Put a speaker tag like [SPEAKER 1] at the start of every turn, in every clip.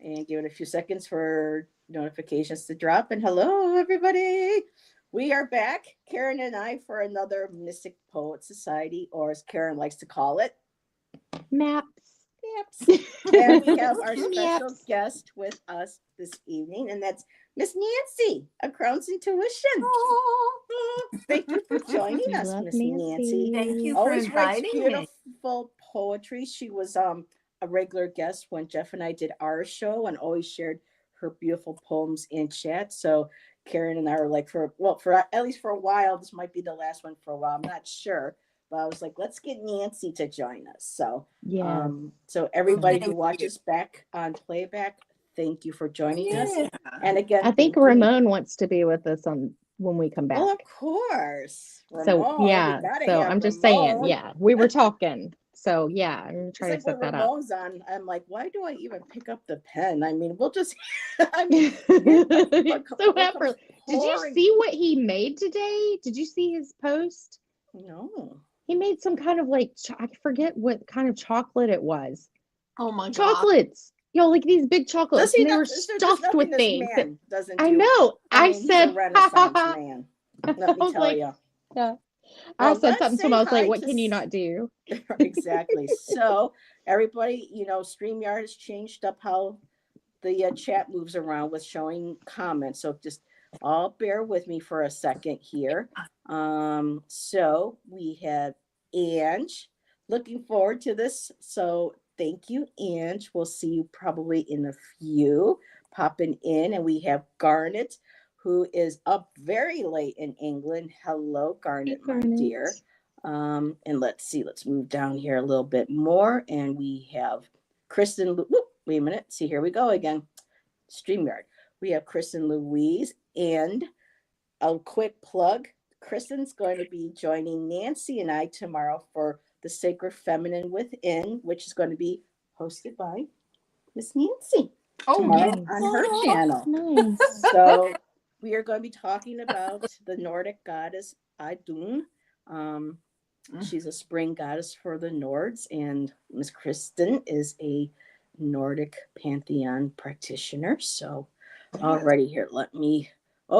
[SPEAKER 1] and give it a few seconds for notifications to drop. And hello, everybody. We are back, Karen and I, for another Mystic Poet Society, or as Karen likes to call it,
[SPEAKER 2] Maps.
[SPEAKER 1] Maps. And we have our special
[SPEAKER 2] Maps.
[SPEAKER 1] guest with us this evening, and that's Miss Nancy of Crone's Intuition. Thank you for joining us,
[SPEAKER 2] Love
[SPEAKER 1] Miss Nancy.
[SPEAKER 3] Thank you for
[SPEAKER 1] Always writes
[SPEAKER 3] inviting me.
[SPEAKER 1] beautiful poetry. She was a regular guest when Jeff and I did our show, and always shared her beautiful poems in chat. So Karen and I were like, for at least for a while, this might be the last one for a while. I'm not sure, but I was like, let's get Nancy to join us. So
[SPEAKER 2] Yeah.
[SPEAKER 1] so everybody who watches back on playback, thank you for joining us. And again,
[SPEAKER 2] I think Ramon wants to be with us on when we come back.
[SPEAKER 1] well, of course. Ramon,
[SPEAKER 2] So yeah. So I'm just saying, yeah, we were talking. So yeah, I'm gonna try to set that up.
[SPEAKER 1] Ramon's on, I'm like, why do I even pick up the pen? I mean, we'll just. I mean,
[SPEAKER 2] so effortless. Did you see what he made today? Did you see his post?
[SPEAKER 1] No.
[SPEAKER 2] He made some kind of like I forget what kind of chocolate it was.
[SPEAKER 3] Oh my god.
[SPEAKER 2] Chocolates. Yo, like these big chocolates. And they were stuffed with things.
[SPEAKER 1] I
[SPEAKER 2] know. I
[SPEAKER 1] mean,
[SPEAKER 2] said,
[SPEAKER 1] he's a Renaissance man. Let me tell you.
[SPEAKER 2] Yeah. I said something to him. I was like, what can you not do?
[SPEAKER 1] Exactly. So everybody, StreamYard has changed up how the chat moves around with showing comments. So just all bear with me for a second here. So we have Ange. Looking forward to this. So thank you, Ange. We'll see you probably in a few popping in. And we have Garnet, who is up very late in England. Hello, Garnet, my dear. And let's see, let's move down here a little bit more. And we have Kristen. Wait a minute. See, here we go again. StreamYard. We have Kristen Louise. And a quick plug, Kristen's going to be joining Nancy and I tomorrow for the Sacred Feminine Within, which is going to be hosted by Miss Nancy tomorrow on her channel.
[SPEAKER 2] Nice.
[SPEAKER 1] So we are going to be talking about the Nordic goddess Idun. She's a spring goddess for the Nords, and Miss Kristen is a Nordic pantheon practitioner. So already here,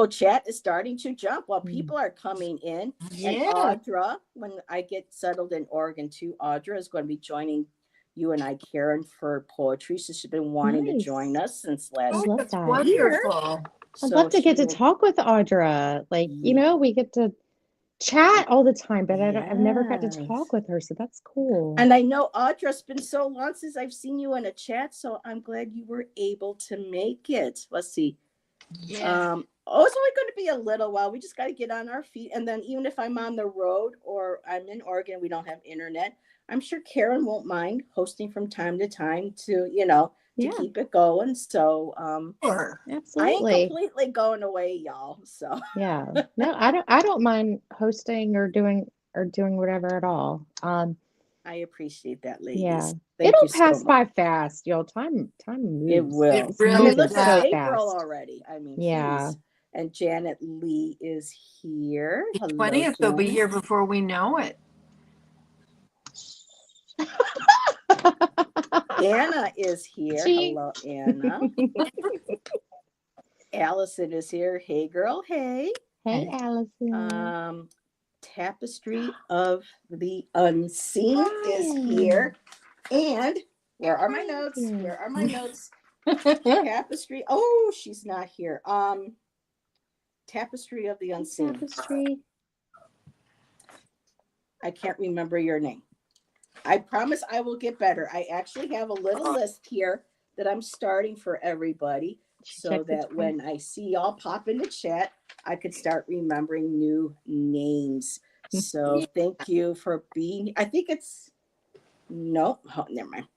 [SPEAKER 1] chat is starting to jump while people are coming in. Yeah. And Audra, when I get settled in Oregon too, Audra is going to be joining you and I, Karen, for poetry. So she's been wanting to join us since last year.
[SPEAKER 3] That's wonderful.
[SPEAKER 2] I'd love to get to talk with Audra. Like, we get to chat all the time, but I've never got to talk with her, so that's cool.
[SPEAKER 1] And I know, Audra, it's been so long since I've seen you in a chat, so I'm glad you were able to make it. Let's see. Yeah. It's only going to be a little while. We just got to get on our feet. And then even if I'm on the road or I'm in Oregon, we don't have internet, I'm sure Karen won't mind hosting from time to time to, to keep it going. So
[SPEAKER 3] sure.
[SPEAKER 2] Absolutely.
[SPEAKER 1] I ain't completely going away, y'all. So
[SPEAKER 2] yeah. No, I don't mind hosting or doing whatever at all.
[SPEAKER 1] I appreciate that, ladies.
[SPEAKER 2] Yeah.
[SPEAKER 1] Thank
[SPEAKER 2] It'll pass by fast, y'all. Time moves.
[SPEAKER 1] It will.
[SPEAKER 3] It really
[SPEAKER 1] looks
[SPEAKER 2] so
[SPEAKER 1] like
[SPEAKER 2] fast.
[SPEAKER 1] April already. I mean,
[SPEAKER 2] yeah.
[SPEAKER 1] Geez. And Janet Lee is here.
[SPEAKER 3] Hello, 20th, they'll be here before we know it.
[SPEAKER 1] Anna is here. Hello, Anna. Allison is here. Hey, girl. Hey.
[SPEAKER 2] Hey, Allison.
[SPEAKER 1] Tapestry of the Unseen is here. And where are my notes? Where are my notes? Tapestry. Oh, she's not here. Tapestry of the Unseen.
[SPEAKER 2] Tapestry.
[SPEAKER 1] I can't remember your name. I promise I will get better. I actually have a little list here that I'm starting for everybody so that when I see y'all pop in the chat, I could start remembering new names. So thank you for being. I think it's no. Oh, never mind.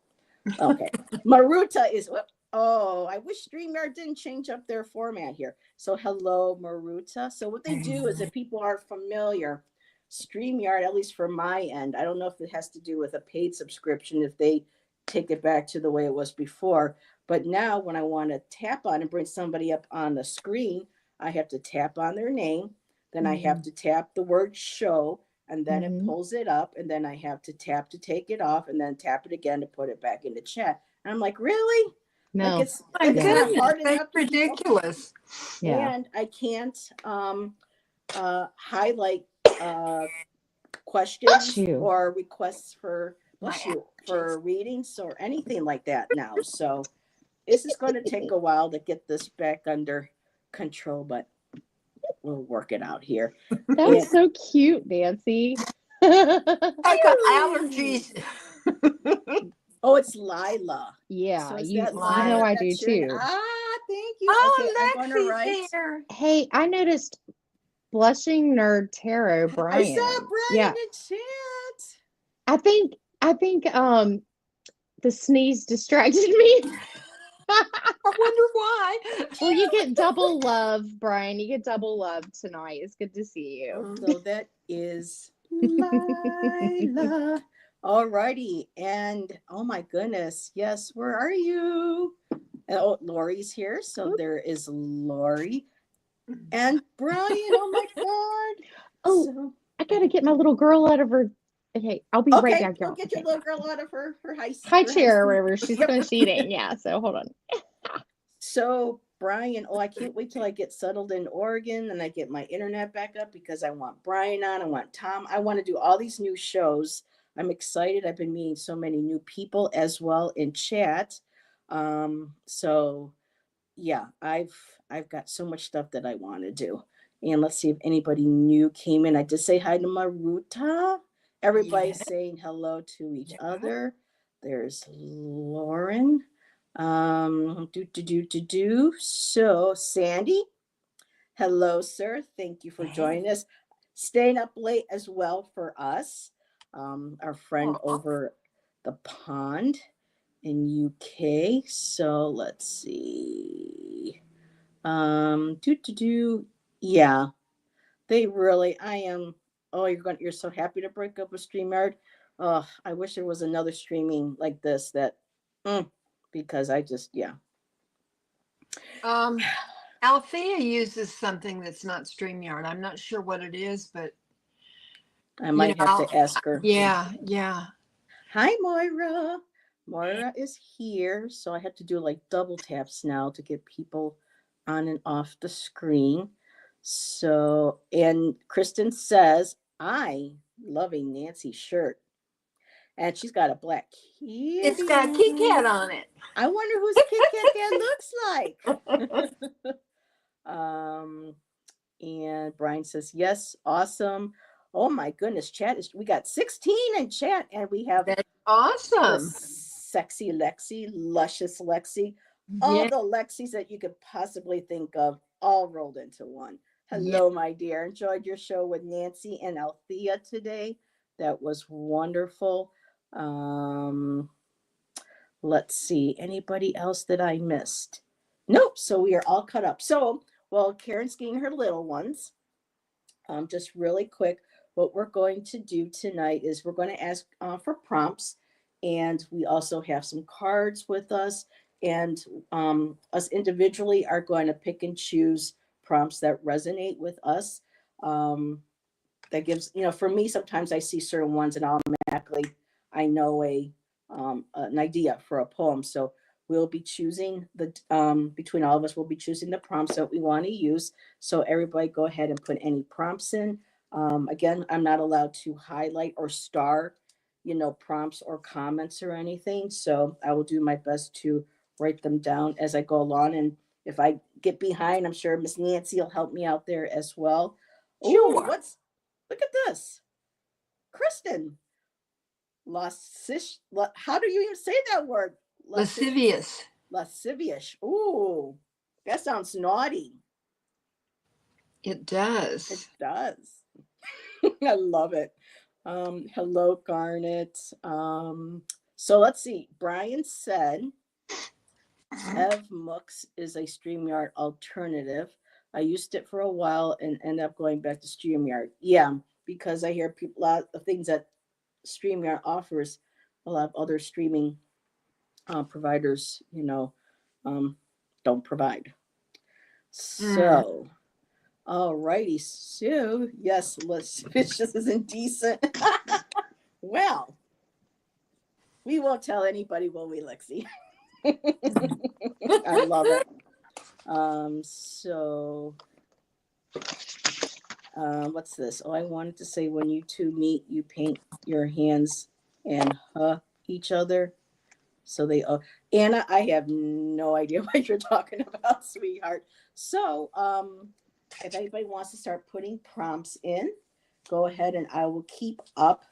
[SPEAKER 1] Okay, Maruta is. Oh, I wish StreamYard didn't change up their format here. So hello, Maruta. So what they do is, if people are familiar, StreamYard, at least for my end, I don't know if it has to do with a paid subscription, if they take it back to the way it was before. But now when I want to tap on and bring somebody up on the screen, I have to tap on their name. Then I have to tap the word show, and then it pulls it up. And then I have to tap to take it off, and then tap it again to put it back in the chat. And I'm like, really?
[SPEAKER 2] No.
[SPEAKER 3] My
[SPEAKER 1] like it's not
[SPEAKER 3] goodness,
[SPEAKER 1] hard
[SPEAKER 3] that's
[SPEAKER 1] enough.
[SPEAKER 3] ridiculous.
[SPEAKER 2] Yeah.
[SPEAKER 1] And I can't highlight questions
[SPEAKER 2] Bless you.
[SPEAKER 1] or requests for
[SPEAKER 3] My
[SPEAKER 1] for readings or anything like that now. So this is going to take a while to get this back under control, but we'll work it out here.
[SPEAKER 2] That was so cute, Nancy.
[SPEAKER 3] I got allergies.
[SPEAKER 1] Oh, it's Lila.
[SPEAKER 2] Yeah,
[SPEAKER 1] So is
[SPEAKER 2] you
[SPEAKER 1] that
[SPEAKER 2] you
[SPEAKER 1] Lila
[SPEAKER 2] know I
[SPEAKER 1] that's
[SPEAKER 2] do
[SPEAKER 1] your
[SPEAKER 2] too.
[SPEAKER 1] thank you. Okay, I'm going to
[SPEAKER 3] Lexi's
[SPEAKER 1] write.
[SPEAKER 3] here.
[SPEAKER 2] Hey, I noticed Blushing Nerd Tarot,
[SPEAKER 1] I saw
[SPEAKER 2] Brian.
[SPEAKER 1] Brian
[SPEAKER 2] Yeah,
[SPEAKER 1] in chat.
[SPEAKER 2] I think the sneeze distracted me.
[SPEAKER 3] I wonder why.
[SPEAKER 2] Well, you get double love, Brian. You get double love tonight. It's good to see you.
[SPEAKER 1] So that is Lila. All righty. And oh my goodness. Yes, where are you? Oh, Lori's here. So there is Lori and Brian. Oh my God.
[SPEAKER 2] Oh,
[SPEAKER 1] So,
[SPEAKER 2] I gotta get my little girl out of her. Okay, I'll be right
[SPEAKER 1] okay,
[SPEAKER 2] back,
[SPEAKER 1] go
[SPEAKER 2] y'all.
[SPEAKER 1] get
[SPEAKER 2] Okay,
[SPEAKER 1] your little
[SPEAKER 2] bye.
[SPEAKER 1] girl out of her
[SPEAKER 2] High
[SPEAKER 1] her
[SPEAKER 2] chair or
[SPEAKER 1] seat.
[SPEAKER 2] whatever. She's
[SPEAKER 1] Yep.
[SPEAKER 2] finished eating. Yeah, so hold on.
[SPEAKER 1] So Brian, oh, I can't wait till I get settled in Oregon and I get my internet back up because I want Brian on, I want Tom, I want to do all these new shows. I'm excited. I've been meeting so many new people as well in chat. So yeah, I've got so much stuff that I want to do. And let's see if anybody new came in. I just say hi to Maruta. Everybody's saying hello to each other. There's Lauren. So Sandy, hello, sir. Thank you for joining us. Staying up late as well for us. Our friend over the pond in UK. So let's see. Yeah, they really. I am. Oh, you're so happy to break up with StreamYard. Oh, I wish there was another streaming like this that, because I just yeah.
[SPEAKER 3] Althea uses something that's not StreamYard. I'm not sure what it is, but
[SPEAKER 1] I might have to ask her.
[SPEAKER 3] Yeah.
[SPEAKER 1] Hi, Moira. Moira is here, so I have to do like double taps now to get people on and off the screen. So, and Kristen says, I loving Nancy's shirt. And she's got a black kitty.
[SPEAKER 3] It's got a Kit Kat on it.
[SPEAKER 1] I wonder whose Kit Kat that looks like. And Brian says, yes, awesome. Oh my goodness, chat is we got 16 in chat, and we have
[SPEAKER 3] That's awesome.
[SPEAKER 1] sexy Lexi, luscious Lexi, all the Lexis that you could possibly think of, all rolled into one. Hello, my dear. Enjoyed your show with Nancy and Althea today. That was wonderful. Let's see. Anybody else that I missed? Nope. So we are all cut up. So while Karen's getting her little ones, just really quick, what we're going to do tonight is we're going to ask for prompts, and we also have some cards with us, and us individually are going to pick and choose prompts that resonate with us. That gives, for me, sometimes I see certain ones and automatically I know an idea for a poem. So we'll be choosing between all of us, we'll be choosing the prompts that we want to use. So everybody go ahead and put any prompts in. Again, I'm not allowed to highlight or star, prompts or comments or anything. So I will do my best to write them down as I go along. And if I get behind, I'm sure Miss Nancy will help me out there as well.
[SPEAKER 3] Sure.
[SPEAKER 1] Ooh, look at this. Kristen. How do you even say that word?
[SPEAKER 3] Lascivious.
[SPEAKER 1] Lascivious. Ooh, that sounds naughty.
[SPEAKER 3] It does.
[SPEAKER 1] It does. I love it. Hello, Garnet. So let's see. Brian said Ev Mux is a StreamYard alternative. I used it for a while and ended up going back to StreamYard. Yeah, because I hear a lot of things that StreamYard offers, a lot of other streaming providers, don't provide. So, all righty. So, yes, lascivious is indecent. Well, we won't tell anybody, will we, Lexi? I love it. So what's this? Oh, I wanted to say when you two meet, you paint your hands and each other. So they, Anna, I have no idea what you're talking about, sweetheart. So, if anybody wants to start putting prompts in, go ahead and I will keep up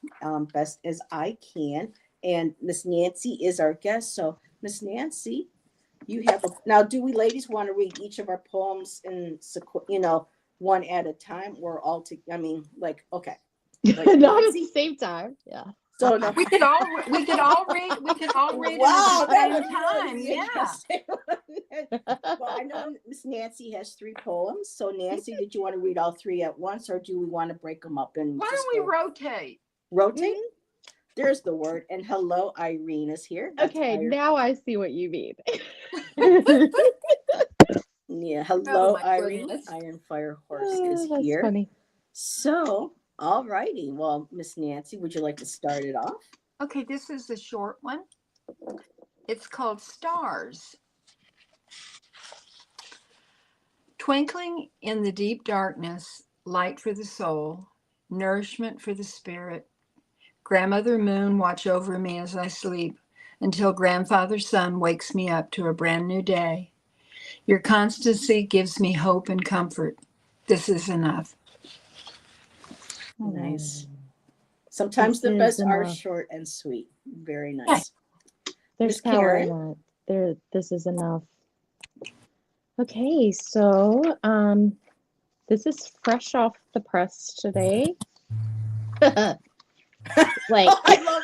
[SPEAKER 1] best as I can. And Miss Nancy is our guest. So, Miss Nancy, you have now. Do we ladies want to read each of our poems in one at a time, or all to? I mean, like okay, like
[SPEAKER 2] Not at the
[SPEAKER 1] Nancy.
[SPEAKER 2] same time. Yeah.
[SPEAKER 1] So no.
[SPEAKER 3] We could all read them
[SPEAKER 1] Wow,
[SPEAKER 3] at the
[SPEAKER 1] that
[SPEAKER 3] same
[SPEAKER 1] would really
[SPEAKER 3] time.
[SPEAKER 1] be
[SPEAKER 3] Yeah.
[SPEAKER 1] interesting. Well, I know Miss Nancy has 3 poems. So Nancy, did you want to read all 3 at once, or do we want to break them up and
[SPEAKER 3] Why
[SPEAKER 1] just
[SPEAKER 3] don't we
[SPEAKER 1] go?
[SPEAKER 3] rotate?
[SPEAKER 1] Rotate? There's the word. And hello, Irene is here. That's
[SPEAKER 2] Okay,
[SPEAKER 1] Irene.
[SPEAKER 2] now I see what you mean.
[SPEAKER 1] Yeah,
[SPEAKER 3] Oh
[SPEAKER 1] hello,
[SPEAKER 3] my
[SPEAKER 1] Irene.
[SPEAKER 3] goodness.
[SPEAKER 1] Iron Fire Horse
[SPEAKER 2] Oh,
[SPEAKER 1] is
[SPEAKER 2] that's
[SPEAKER 1] here.
[SPEAKER 2] funny.
[SPEAKER 1] So, all righty. Well, Miss Nancy, would you like to start it off?
[SPEAKER 3] Okay, this is a short one. It's called Stars. Twinkling in the deep darkness, light for the soul, nourishment for the spirit. Grandmother Moon, watch over me as I sleep until Grandfather Sun wakes me up to a brand new day. Your constancy gives me hope and comfort. This is enough.
[SPEAKER 1] Nice. Sometimes
[SPEAKER 2] This
[SPEAKER 1] the
[SPEAKER 2] is
[SPEAKER 1] best are
[SPEAKER 2] enough.
[SPEAKER 1] short and sweet. Very nice.
[SPEAKER 2] There's
[SPEAKER 1] Miss
[SPEAKER 2] power
[SPEAKER 1] Karen?
[SPEAKER 2] in that. This is enough. Okay, so this is fresh off the press today. Like
[SPEAKER 1] I love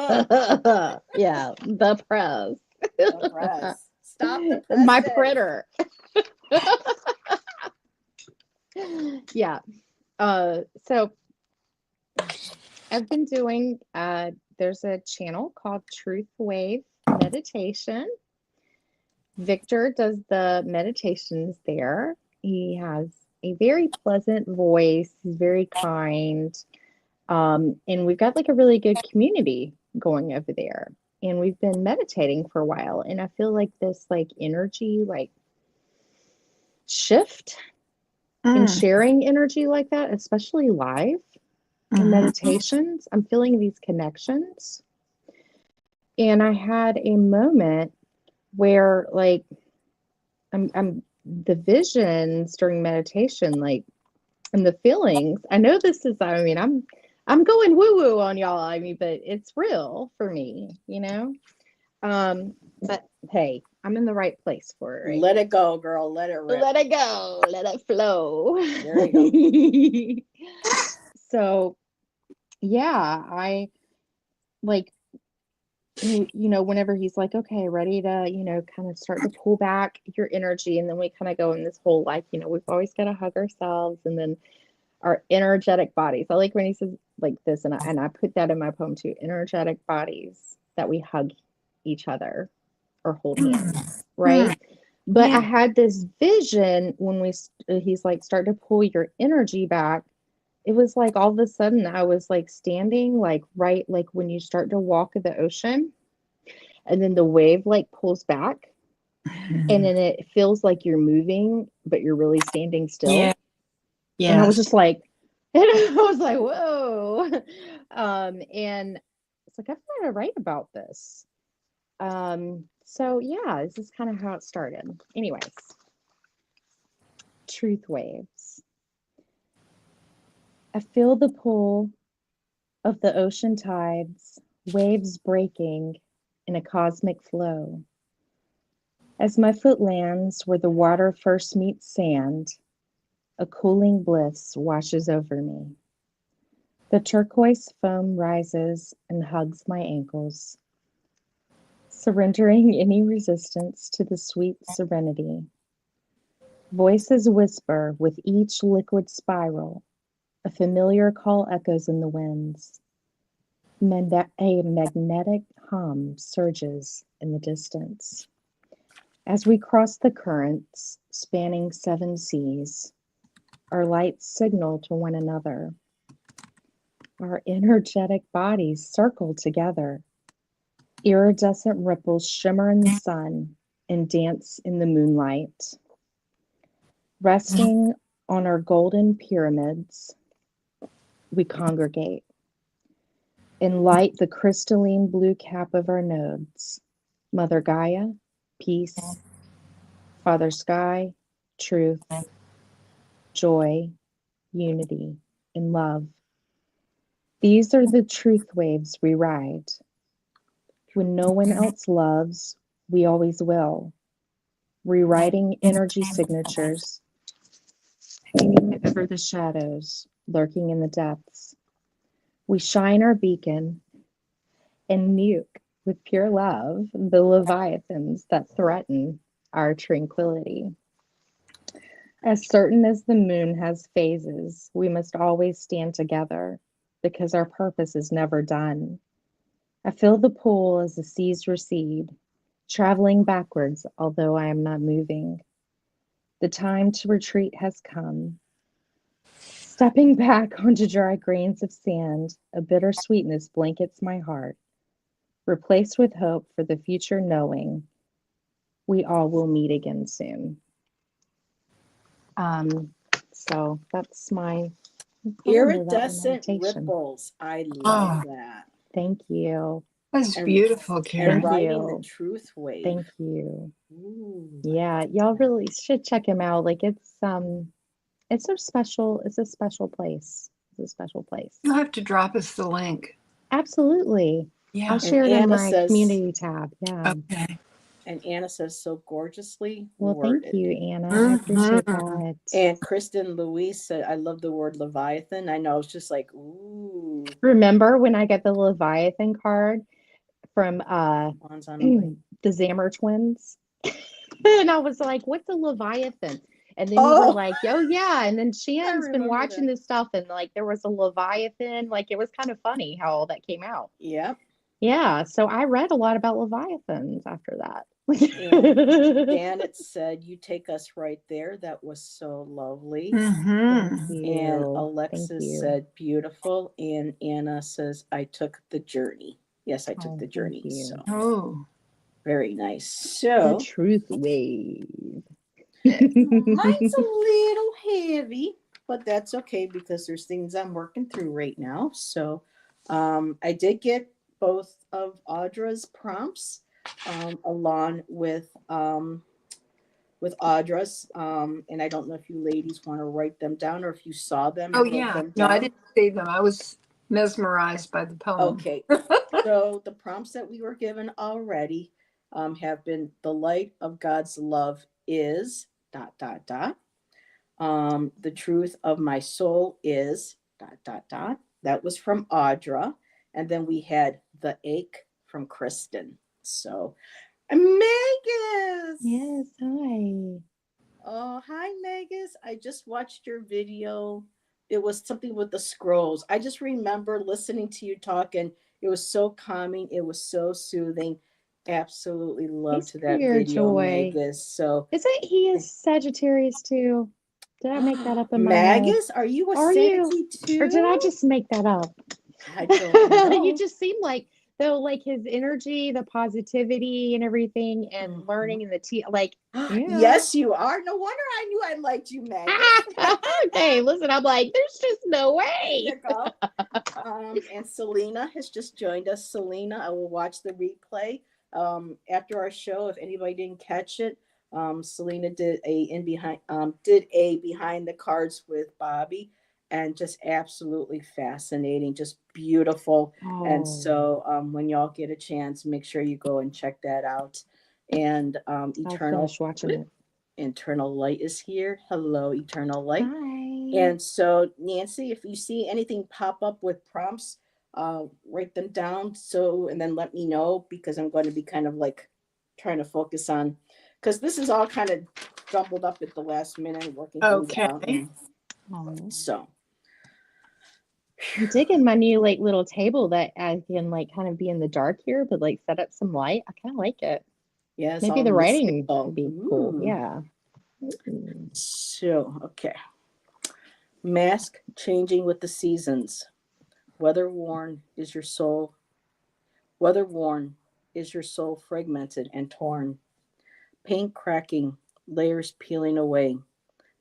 [SPEAKER 1] that.
[SPEAKER 2] yeah, the press.
[SPEAKER 1] The press. Stop the press.
[SPEAKER 2] My printer. Yeah. So I've been doing there's a channel called Truth Wave Meditation. Victor does the meditations there. He has a very pleasant voice. He's very kind. And we've got like a really good community going over there. And we've been meditating for a while. And I feel like this like energy, like shift and sharing energy like that, especially live in meditations. I'm feeling these connections. And I had a moment where like I'm the visions during meditation, like and the feelings. I know this is, I mean, I'm going woo-woo on y'all. I mean, but it's real for me, you know? But hey, I'm in the right place for it, right?
[SPEAKER 1] Let it go, girl. Let it rip.
[SPEAKER 2] Let it go. Let it flow.
[SPEAKER 1] There you go.
[SPEAKER 2] So yeah, I like whenever he's like, okay, ready to, kind of start to pull back your energy. And then we kind of go in this whole, like, we've always got to hug ourselves and then our energetic bodies. I like when he says like this, and I put that in my poem too, energetic bodies that we hug each other or hold hands, right? But I had this vision when he's like, start to pull your energy back. It was like all of a sudden I was like standing like right, like when you start to walk in the ocean and then the wave like pulls back and then it feels like you're moving, but you're really standing still.
[SPEAKER 3] Yeah.
[SPEAKER 2] And I was just like, and I was like, whoa. And it's like, I've got to write about this. So yeah, this is kind of how it started. Anyways, truth waves. I feel the pull of the ocean tides, waves breaking in a cosmic flow. As my foot lands where the water first meets sand, a cooling bliss washes over me. The turquoise foam rises and hugs my ankles, surrendering any resistance to the sweet serenity. Voices whisper with each liquid spiral. A familiar call echoes in the winds. A magnetic hum surges in the distance. As we cross the currents spanning 7 seas, our lights signal to one another. Our energetic bodies circle together. Iridescent ripples shimmer in the sun and dance in the moonlight. Resting on our golden pyramids, we congregate and light the crystalline blue cap of our nodes. Mother Gaia, peace. Father Sky, truth, joy, unity, and love. These are the truth waves we ride. When no one else loves, we always will. Rewriting energy signatures, hanging over the shadows, lurking in the depths. We shine our beacon and nuke with pure love the leviathans that threaten our tranquility. As certain as the moon has phases, we must always stand together because our purpose is never done. I feel the pull as the seas recede, traveling backwards, although I am not moving. The time to retreat has come. Stepping back onto dry grains of sand, a bitter sweetness blankets my heart, replaced with hope for the future, knowing we all will meet again soon. So that's my
[SPEAKER 1] Iridescent
[SPEAKER 2] meditation.
[SPEAKER 1] ripples. I love that.
[SPEAKER 2] Thank you.
[SPEAKER 3] That's
[SPEAKER 1] And
[SPEAKER 3] beautiful,
[SPEAKER 1] and
[SPEAKER 3] Karen.
[SPEAKER 1] riding the
[SPEAKER 2] you.
[SPEAKER 1] truth wave.
[SPEAKER 2] Thank you.
[SPEAKER 1] Ooh,
[SPEAKER 2] Yeah, y'all really should check him out. Like it's a special, it's a special place. It's a special place.
[SPEAKER 3] You'll have to drop us the link.
[SPEAKER 2] Absolutely.
[SPEAKER 3] Yeah.
[SPEAKER 2] I'll
[SPEAKER 1] and
[SPEAKER 2] share it in
[SPEAKER 1] Anna
[SPEAKER 2] my
[SPEAKER 1] says,
[SPEAKER 2] community tab. Yeah.
[SPEAKER 3] Okay.
[SPEAKER 1] and Anna says so gorgeously
[SPEAKER 2] Well, thank
[SPEAKER 1] worded.
[SPEAKER 2] you, Anna. I appreciate
[SPEAKER 3] Mhm.
[SPEAKER 2] that.
[SPEAKER 1] And Kristen Louise said, I love the word Leviathan. I know, it's just like, ooh,
[SPEAKER 2] Remember when I got the Leviathan card from
[SPEAKER 1] one's on a
[SPEAKER 2] the
[SPEAKER 1] bike.
[SPEAKER 2] Zammer twins? And I was like, what's a Leviathan? And then you were
[SPEAKER 1] Oh,
[SPEAKER 2] like, oh yeah. And then
[SPEAKER 1] I
[SPEAKER 2] Shannon's been
[SPEAKER 1] remember
[SPEAKER 2] watching
[SPEAKER 1] that.
[SPEAKER 2] this stuff and like there was a Leviathan. Like it was kind of funny how all that came out.
[SPEAKER 1] Yep.
[SPEAKER 2] Yeah. So I read a lot about Leviathans after that.
[SPEAKER 1] And Janet said, you take us right there. That was so lovely.
[SPEAKER 2] Thank
[SPEAKER 3] Mhm.
[SPEAKER 1] And
[SPEAKER 2] you. Thank
[SPEAKER 1] Alexis
[SPEAKER 2] you.
[SPEAKER 1] said, beautiful. And Anna says, I took the journey. Yes, I took
[SPEAKER 2] Oh,
[SPEAKER 1] the
[SPEAKER 2] thank
[SPEAKER 1] journey.
[SPEAKER 2] you.
[SPEAKER 1] So
[SPEAKER 3] Oh.
[SPEAKER 1] very nice.
[SPEAKER 2] The
[SPEAKER 1] So
[SPEAKER 2] truth wave.
[SPEAKER 1] mine's a little heavy, but that's okay because there's things I'm working through right now. So I did get both of Audra's prompts along with Audra's. And I don't know if you ladies want to write them down or if you saw them
[SPEAKER 3] Oh
[SPEAKER 1] and wrote
[SPEAKER 3] yeah.
[SPEAKER 1] them
[SPEAKER 3] No, I
[SPEAKER 1] down.
[SPEAKER 3] didn't see them. I was mesmerized by the poem.
[SPEAKER 1] Okay. So the prompts that we were given already have been the light of God's love is dot dot dot. The truth of my soul is dot dot dot. That was from Audra. And then we had the ache from Kristen. So Megas.
[SPEAKER 2] Yes, hi.
[SPEAKER 1] Oh, hi Megas. I just watched your video. It was something with the scrolls. I just remember listening to you talk and it was so calming. It was so soothing. Absolutely
[SPEAKER 2] He's
[SPEAKER 1] loved that
[SPEAKER 2] pure
[SPEAKER 1] video,
[SPEAKER 2] joy.
[SPEAKER 1] Megas. So
[SPEAKER 2] Isn't he a Sagittarius too? Did I make that up in my head?
[SPEAKER 1] Magus, are you a
[SPEAKER 2] Are you?
[SPEAKER 1] Saggy
[SPEAKER 2] Or did I
[SPEAKER 1] too?
[SPEAKER 2] just make that up?
[SPEAKER 1] I don't
[SPEAKER 2] You
[SPEAKER 1] know.
[SPEAKER 2] just seem like though, like his energy, the positivity and everything, and
[SPEAKER 1] Mhm.
[SPEAKER 2] learning and the like, yeah.
[SPEAKER 1] Yes, you are. No wonder I knew I liked you, Magus.
[SPEAKER 2] Okay, listen, I'm like, there's just no
[SPEAKER 1] There
[SPEAKER 2] way.
[SPEAKER 1] you go. And Selena has just joined us. Selena, I will watch the replay after our show. If anybody didn't catch it, Selena did a behind the cards with Bobby, and just absolutely fascinating, just beautiful. And
[SPEAKER 2] Oh,
[SPEAKER 1] so when y'all get a chance, make sure you go and check that out. And
[SPEAKER 2] I'll finish watching it.
[SPEAKER 1] Eternal Light is here. Hello, Eternal Light.
[SPEAKER 2] Hi.
[SPEAKER 1] And so, Nancy, if you see anything pop up with prompts, write them down. So, and then let me know because I'm going to be kind of like trying to focus on, because this is all kind of jumbled up at the last minute, working things out.
[SPEAKER 3] Okay.
[SPEAKER 1] And
[SPEAKER 2] Oh.
[SPEAKER 1] so,
[SPEAKER 2] I'm digging my new like little table that I can like kind of be in the dark here, but like set up some light. I kind of like it.
[SPEAKER 1] yeah, it's
[SPEAKER 2] Maybe
[SPEAKER 1] all
[SPEAKER 2] the writing
[SPEAKER 1] mystical.
[SPEAKER 2] would be cool.
[SPEAKER 1] Ooh.
[SPEAKER 2] Yeah. Ooh.
[SPEAKER 1] So, okay. Mask changing with the seasons. Weather worn is your soul. Weather worn is your soul fragmented and torn? Paint cracking, layers peeling away,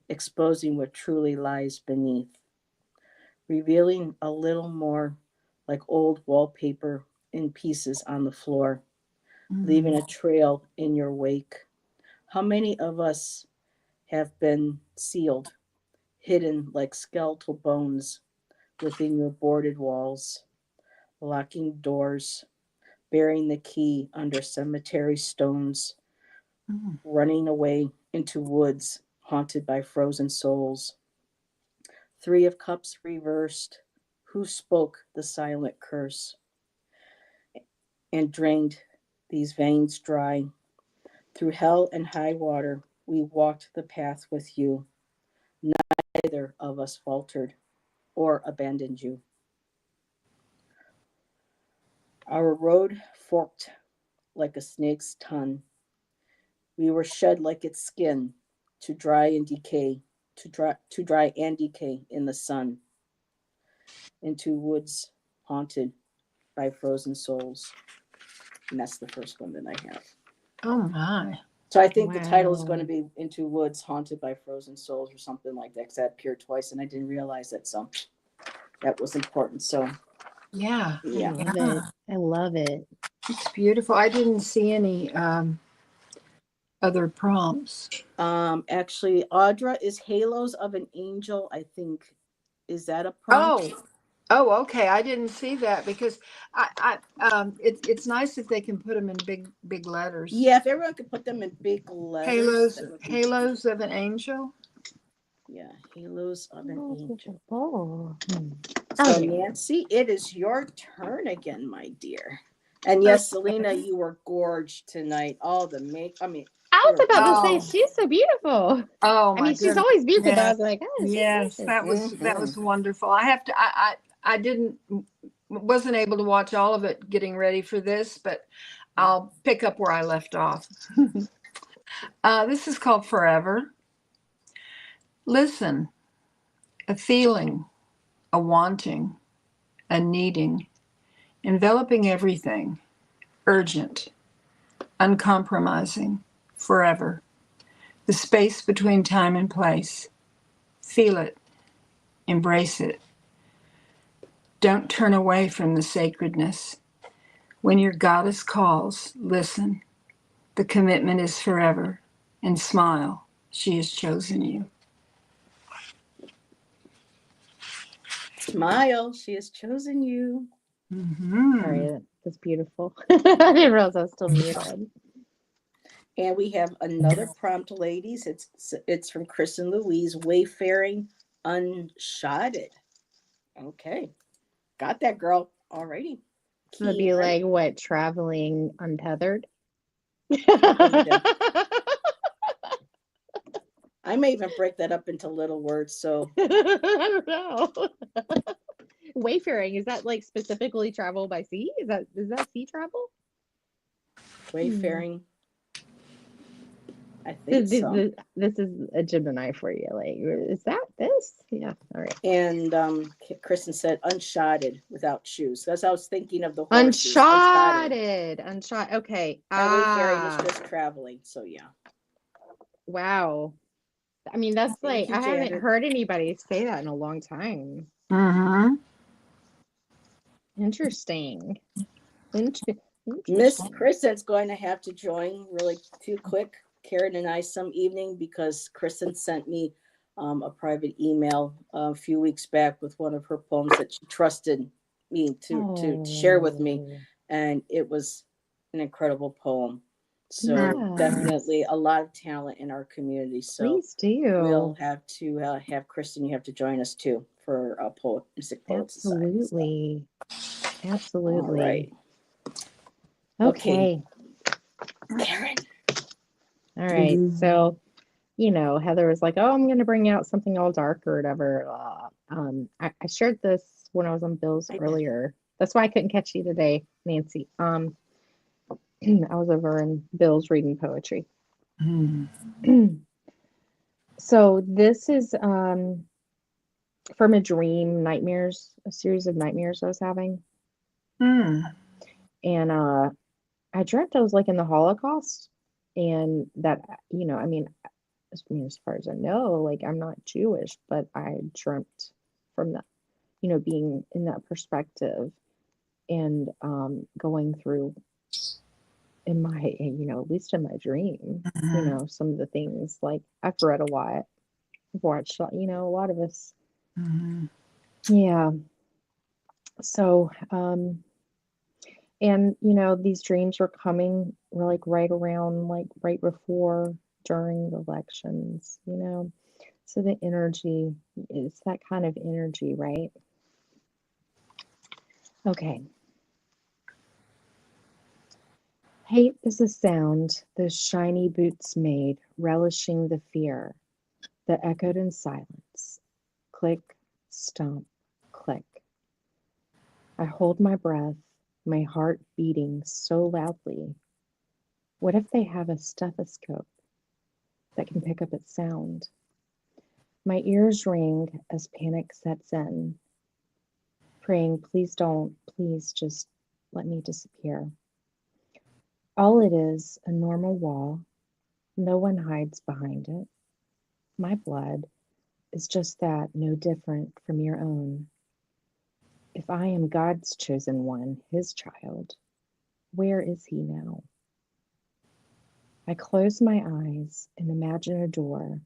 [SPEAKER 1] exposing what truly lies beneath, revealing a little more like old wallpaper in pieces on the floor, leaving a trail in your wake. How many of us have been sealed, hidden like skeletal bones within your boarded walls, locking doors, burying the key under cemetery stones,
[SPEAKER 3] Mm.
[SPEAKER 1] running away into woods haunted by frozen souls? Three of Cups reversed. Who spoke the silent curse and drained these veins dry? Through hell and high water, we walked the path with you. Neither of us faltered or abandoned you. Our road forked like a snake's tongue. We were shed like its skin to dry and decay, to dry and decay in the sun, into woods haunted by frozen souls. And that's the first one that I have.
[SPEAKER 3] Oh my.
[SPEAKER 1] So I think the title is going to
[SPEAKER 2] Wow.
[SPEAKER 1] be Into Woods Haunted by Frozen Souls or something like that, because that appeared twice and I didn't realize it. So that was important. So
[SPEAKER 3] Yeah.
[SPEAKER 2] I
[SPEAKER 1] yeah.
[SPEAKER 2] love it. I love it.
[SPEAKER 3] It's beautiful. I didn't see any other prompts.
[SPEAKER 1] Actually, Audra is Halos of an Angel, I think. Is that a prompt?
[SPEAKER 3] Oh, oh, okay. I didn't see that because it's nice if they can put them in big letters.
[SPEAKER 1] Yeah, if everyone could put them in big letters, that would be
[SPEAKER 3] Halos of an angel.
[SPEAKER 1] yeah, Halos of an Angel.
[SPEAKER 2] Oh.
[SPEAKER 1] So
[SPEAKER 2] Okay.
[SPEAKER 1] Nancy, it is your turn again, my dear. And yes, Selena, you were gorged tonight. All the
[SPEAKER 2] I was about to
[SPEAKER 3] Oh.
[SPEAKER 2] say she's so beautiful.
[SPEAKER 3] Oh
[SPEAKER 2] I
[SPEAKER 3] my
[SPEAKER 2] mean, she's
[SPEAKER 3] goodness.
[SPEAKER 2] always beautiful, but I
[SPEAKER 3] Yeah.
[SPEAKER 2] was like, oh, she's
[SPEAKER 3] Yes,
[SPEAKER 2] gorgeous.
[SPEAKER 3] that was wonderful. I have to. I didn't wasn't able to watch all of it getting ready for this, but I'll pick up where I left off. This is called Forever. Listen, a feeling, a wanting, a needing, enveloping everything, urgent, uncompromising, forever. The space between time and place. Feel it, embrace it. Don't turn away from the sacredness. When your goddess calls, listen. The commitment is forever. And smile, she has chosen you.
[SPEAKER 1] Smile, she has chosen you.
[SPEAKER 3] Mm-hmm.
[SPEAKER 2] Sorry, that's beautiful. I didn't realize I was still muted.
[SPEAKER 1] And we have another prompt, ladies. It's from Chris and Louise, Wayfaring Unshotted. Okay. Got that, girl. Alrighty.
[SPEAKER 2] So it'd be like what, traveling untethered?
[SPEAKER 1] Kinda. I may even break that up into little words. So
[SPEAKER 2] I don't know. Wayfaring, is that like specifically travel by sea? Is that sea travel?
[SPEAKER 1] wayfaring. I think so.
[SPEAKER 2] This is a Gemini for you. Like, is that this? Yeah. All right.
[SPEAKER 1] And Kristen said unshotted without shoes. That's how I was thinking of the horses.
[SPEAKER 2] Unshotted. Okay.
[SPEAKER 1] And wayfaring is just traveling. So yeah.
[SPEAKER 2] Wow. I mean, that's
[SPEAKER 1] Thank
[SPEAKER 2] like,
[SPEAKER 1] you,
[SPEAKER 2] I haven't
[SPEAKER 1] Janet.
[SPEAKER 2] heard anybody say that in a long time.
[SPEAKER 3] Mm-hmm.
[SPEAKER 2] Interesting.
[SPEAKER 1] Miss Kristen's going to have to join really too quick. Karen and I some evening, because Kristen sent me a private email a few weeks back with one of her poems that she trusted me to share with me, and it was an incredible poem. So
[SPEAKER 2] Yeah.
[SPEAKER 1] definitely a lot of talent in our community. So
[SPEAKER 2] Please do.
[SPEAKER 1] we'll have to have Kristen. You have to join us too for a Mystic Poet Society.
[SPEAKER 2] Absolutely. Absolutely.
[SPEAKER 1] All right.
[SPEAKER 2] Okay.
[SPEAKER 1] Karen.
[SPEAKER 2] All right. So, Heather was like, "Oh, I'm going to bring out something all dark or whatever." I shared this when I was on Bill's earlier. That's why I couldn't catch you today, Nancy. I was over in Bill's reading poetry. So this is from a dream, nightmares, a series of nightmares I was having. And I I dreamt I was like in the Holocaust, and that, I mean, as far as I know, like I'm not Jewish, but I dreamt from that, being in that perspective and going through in my, at least in my dream, some of the things like I've read a lot, I've watched, a lot of us.
[SPEAKER 3] Mhm.
[SPEAKER 2] Yeah. So, and these dreams were coming like right around, like right before, during the elections, So the energy is that kind of energy, right? Okay. Hate is the sound those shiny boots made, relishing the fear that echoed in silence. Click, stomp, click. I hold my breath, my heart beating so loudly. What if they have a stethoscope that can pick up its sound? My ears ring as panic sets in, praying, please don't, please just let me disappear. All it is, a normal wall. No one hides behind it. My blood is just that, no different from your own. If I am God's chosen one, his child, where is he now? I close my eyes and imagine a door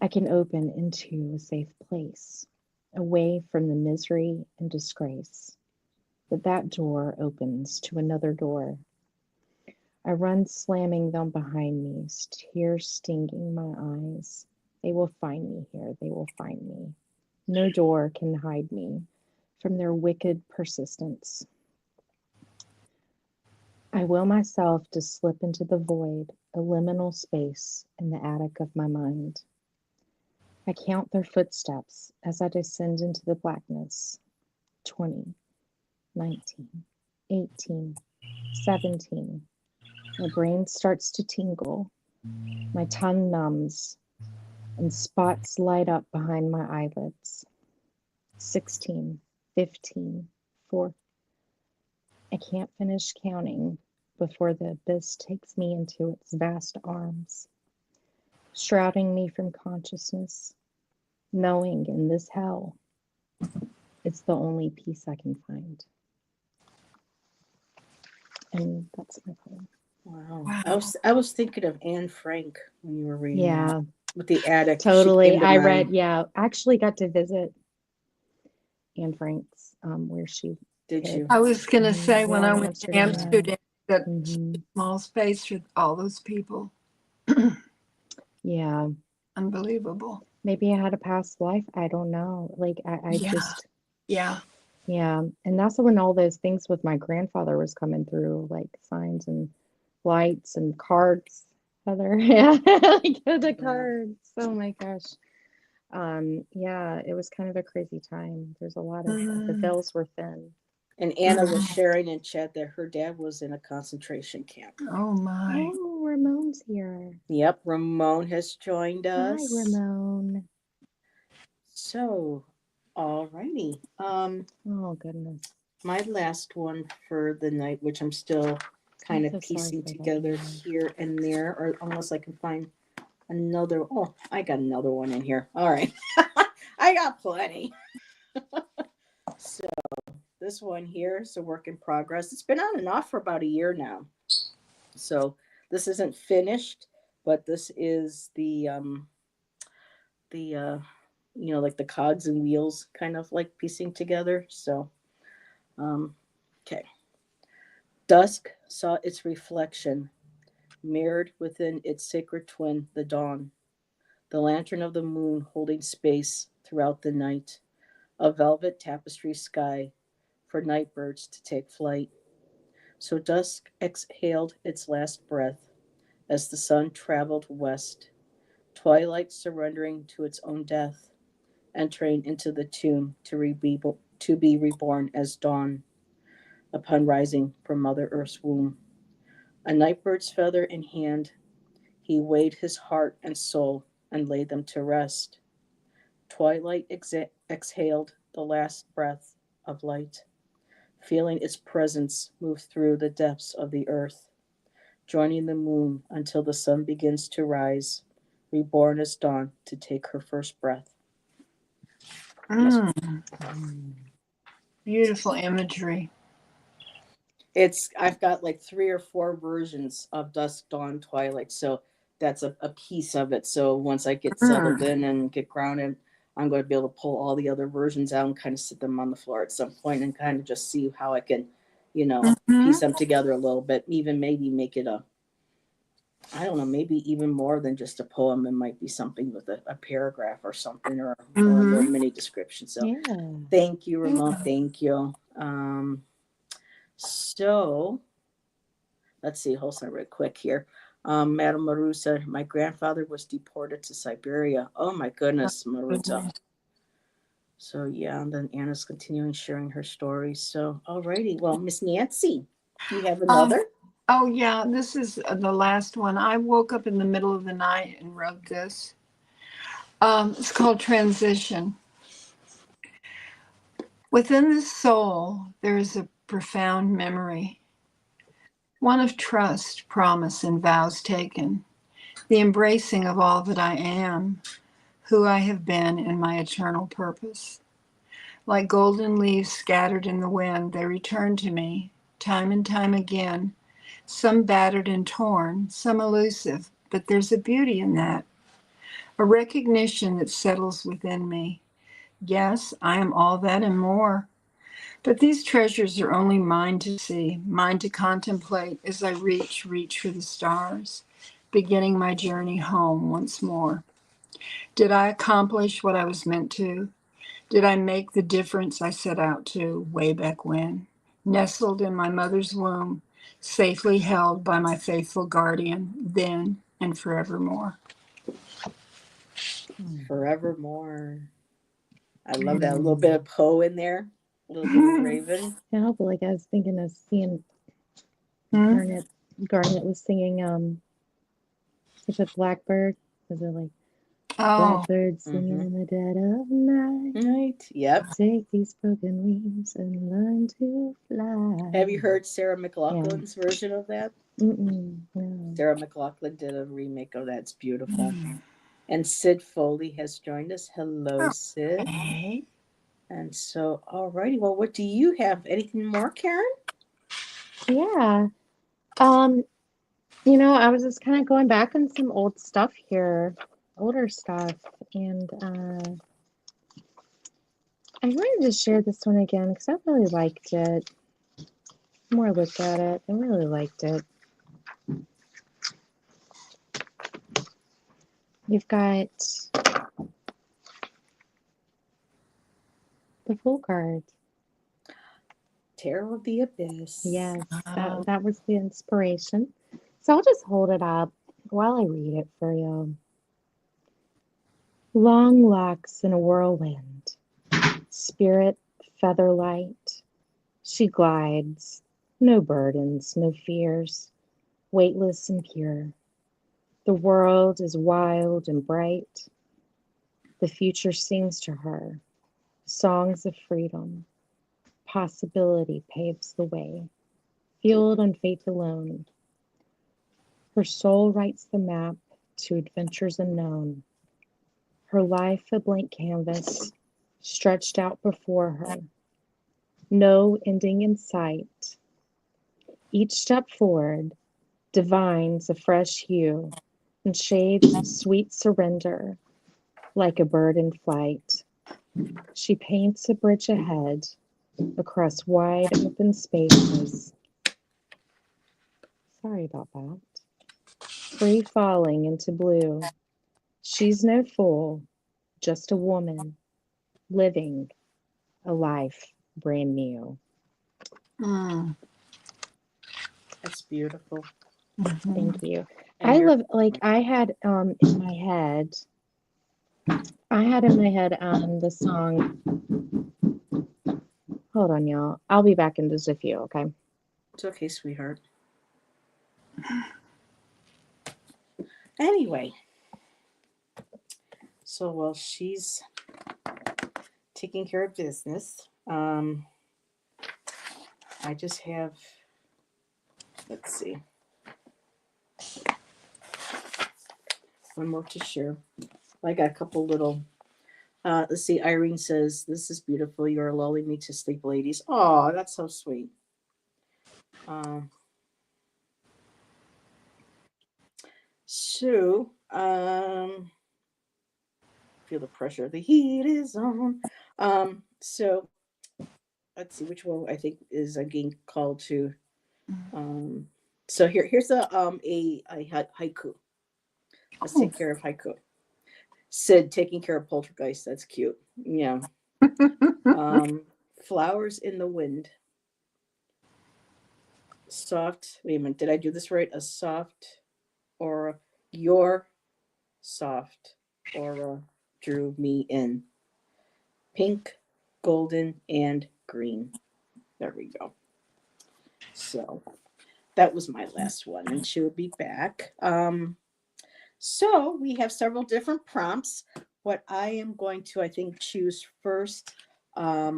[SPEAKER 2] I can open into a safe place, away from the misery and disgrace. But that door opens to another door. I run slamming them behind me, tears stinging my eyes. They will find me here, they will find me. No door can hide me from their wicked persistence. I will myself to slip into the void, a liminal space in the attic of my mind. I count their footsteps as I descend into the blackness. 20, 19, 18, 17. My brain starts to tingle. My tongue numbs and spots light up behind my eyelids. 16, 15, 4. I can't finish counting before the abyss takes me into its vast arms, shrouding me from consciousness, knowing in this hell it's the only peace I can find. And that's my poem.
[SPEAKER 1] Wow.
[SPEAKER 3] Wow.
[SPEAKER 1] I was thinking of Anne Frank when you were reading that.
[SPEAKER 2] Yeah,
[SPEAKER 1] With the attic. She
[SPEAKER 2] totally.
[SPEAKER 1] came to
[SPEAKER 2] I
[SPEAKER 1] mind.
[SPEAKER 2] read, I actually got to visit Anne Frank's, where she
[SPEAKER 1] Did
[SPEAKER 2] hid.
[SPEAKER 1] you?
[SPEAKER 3] I was going to
[SPEAKER 2] Mhm.
[SPEAKER 3] say when
[SPEAKER 2] Yeah,
[SPEAKER 3] I
[SPEAKER 2] in
[SPEAKER 3] went to
[SPEAKER 2] Amsterdam.
[SPEAKER 3] Amsterdam, that
[SPEAKER 2] Hmm.
[SPEAKER 3] small space for all those people.
[SPEAKER 2] Yeah,
[SPEAKER 3] Unbelievable.
[SPEAKER 2] maybe I had a past life. I don't know. Like I
[SPEAKER 3] Yeah.
[SPEAKER 2] just,
[SPEAKER 3] Yeah.
[SPEAKER 2] yeah. And that's when all those things with my grandfather was coming through, like signs and lights and cards. Heather, yeah, like the cards. Oh my gosh. Yeah, it was kind of a crazy time. There's a lot of the
[SPEAKER 3] Mhm.
[SPEAKER 2] veils were thin.
[SPEAKER 1] And Anna was sharing in chat that her dad was in a concentration camp.
[SPEAKER 3] Oh my.
[SPEAKER 2] Oh, Ramon's here.
[SPEAKER 1] Yep, Ramon has joined
[SPEAKER 2] Hi,
[SPEAKER 1] us.
[SPEAKER 2] Ramon.
[SPEAKER 1] So, alrighty.
[SPEAKER 2] Oh goodness.
[SPEAKER 1] My last one for the night, which I'm still kind
[SPEAKER 2] I'm
[SPEAKER 1] of
[SPEAKER 2] so sorry
[SPEAKER 1] piecing
[SPEAKER 2] for that,
[SPEAKER 1] together
[SPEAKER 2] Anna.
[SPEAKER 1] here and there, or unless I can find another. Oh, I got another one in here. All right. I got plenty. So, this one here is a work in progress. It's been on and off for about a year now. So, this isn't finished, but this is the like the cogs and wheels kind of like piecing together. So, um okay. Dusk saw its reflection mirrored within its sacred twin, the dawn, the lantern of the moon holding space throughout the night, a velvet tapestry sky for night birds to take flight. So dusk exhaled its last breath as the sun traveled west, twilight surrendering to its own death, entering into the tomb to be reborn as dawn upon rising from Mother Earth's womb. A nightbird's feather in hand, he weighed his heart and soul and laid them to rest. Twilight exhaled the last breath of light, feeling its presence move through the depths of the earth, joining the moon until the sun begins to rise, reborn as dawn to take her first breath.
[SPEAKER 3] Beautiful imagery.
[SPEAKER 1] I've got like 3 or 4 versions of Dusk, Dawn, Twilight, so that's a piece of it. So once I get settled in and get grounded, I'm going to be able to pull all the other versions out and kind of sit them on the floor at some point and kind of just see how I can, piece them together a little bit. Even maybe make it I don't know, maybe even more than just a poem. It might be something with a paragraph or something, or a little mini description. So thank you, Ramon. Thank you. So let's see, hold on real quick here. Madam Marusa, my grandfather was deported to Siberia. Oh my goodness, Marusa. So yeah, and then Anna's continuing sharing her story. So alrighty, well, Miss Nancy, do you have another?
[SPEAKER 3] Oh yeah, this is the last one. I woke up in the middle of the night and wrote this. It's called Transition. Within the soul, there is a profound memory, one of trust, promise, and vows taken, the embracing of all that I am, who I have been, and my eternal purpose. Like golden leaves scattered in the wind, they return to me, time and time again, some battered and torn, some elusive, but there's a beauty in that, a recognition that settles within me. Yes, I am all that and more. But these treasures are only mine to see, mine to contemplate as I reach for the stars, beginning my journey home once more. Did I accomplish what I was meant to? Did I make the difference I set out to way back when? Nestled in my mother's womb, safely held by my faithful guardian, then and forevermore.
[SPEAKER 1] Forevermore. I love that. A little bit of Poe in there, a little bit of Raven.
[SPEAKER 2] Yeah, but like I was thinking of seeing Garnet. Garnet was singing is it Blackbird? Was it like Blackbird singing in the dead of night?
[SPEAKER 1] Yep.
[SPEAKER 2] Take these broken wings and learn to fly.
[SPEAKER 1] Have you heard Sarah McLachlan's version of that?
[SPEAKER 2] No.
[SPEAKER 1] Sarah McLachlan did a remake of that. It's beautiful. And Sid Foley has joined us. Hello, Sid.
[SPEAKER 3] Hey.
[SPEAKER 1] And so, alrighty. Well, what do you have? Anything more, Karen?
[SPEAKER 2] Yeah. I was just kind of going back on some old stuff here, older stuff, and I wanted to share this one again because I really liked it. The more I looked at it, I really liked it. You've got the Fool card.
[SPEAKER 1] Tarot of the Abyss.
[SPEAKER 2] Yes, that was the inspiration. So I'll just hold it up while I read it for you. Long locks in a whirlwind, spirit feather light. She glides, no burdens, no fears, weightless and pure. The world is wild and bright. The future sings to her, songs of freedom. Possibility paves the way, fueled on faith alone. Her soul writes the map to adventures unknown. Her life a blank canvas, stretched out before her. No ending in sight. Each step forward divines a fresh hue and shades of sweet surrender, like a bird in flight. She paints a bridge ahead across wide open spaces. Sorry about that. Free falling into blue. She's no fool, just a woman living a life brand new.
[SPEAKER 1] That's beautiful.
[SPEAKER 2] Thank you.
[SPEAKER 1] And
[SPEAKER 2] I love, like, I had in my head the song. Hold on, y'all. I'll be back in just a few, okay?
[SPEAKER 1] It's okay, sweetheart. Anyway, so while she's taking care of business, I just have, let's see, one more to share. I got a couple little, let's see, Irene says, this is beautiful. You're lulling me to sleep, ladies. Oh, that's so sweet. So, feel the pressure. The heat is on. So let's see which one I think is again called to. So here's a haiku. Let's take care of haiku. Sid taking care of poltergeist. That's cute. Yeah. Flowers in the wind. Soft. Wait a minute. Did I do this right? A soft aura. Your soft aura drew me in. Pink, golden, and green. There we go. So that was my last one, and she will be back. So we have several different prompts. What I am going to, I think, choose first. I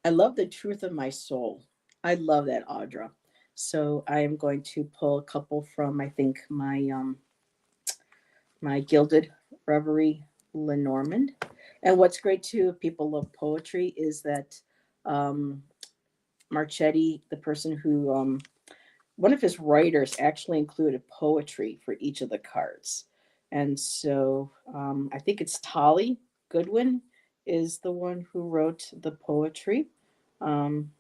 [SPEAKER 1] love the truth of my soul. I love that, Audra. So I am going to pull a couple from, I think, my Gilded Reverie, Lenormand. And what's great too, if people love poetry, is that Marchetti, the person who one of his writers actually included poetry for each of the cards. And so I think it's Tolly Goodwin is the one who wrote the poetry. Um,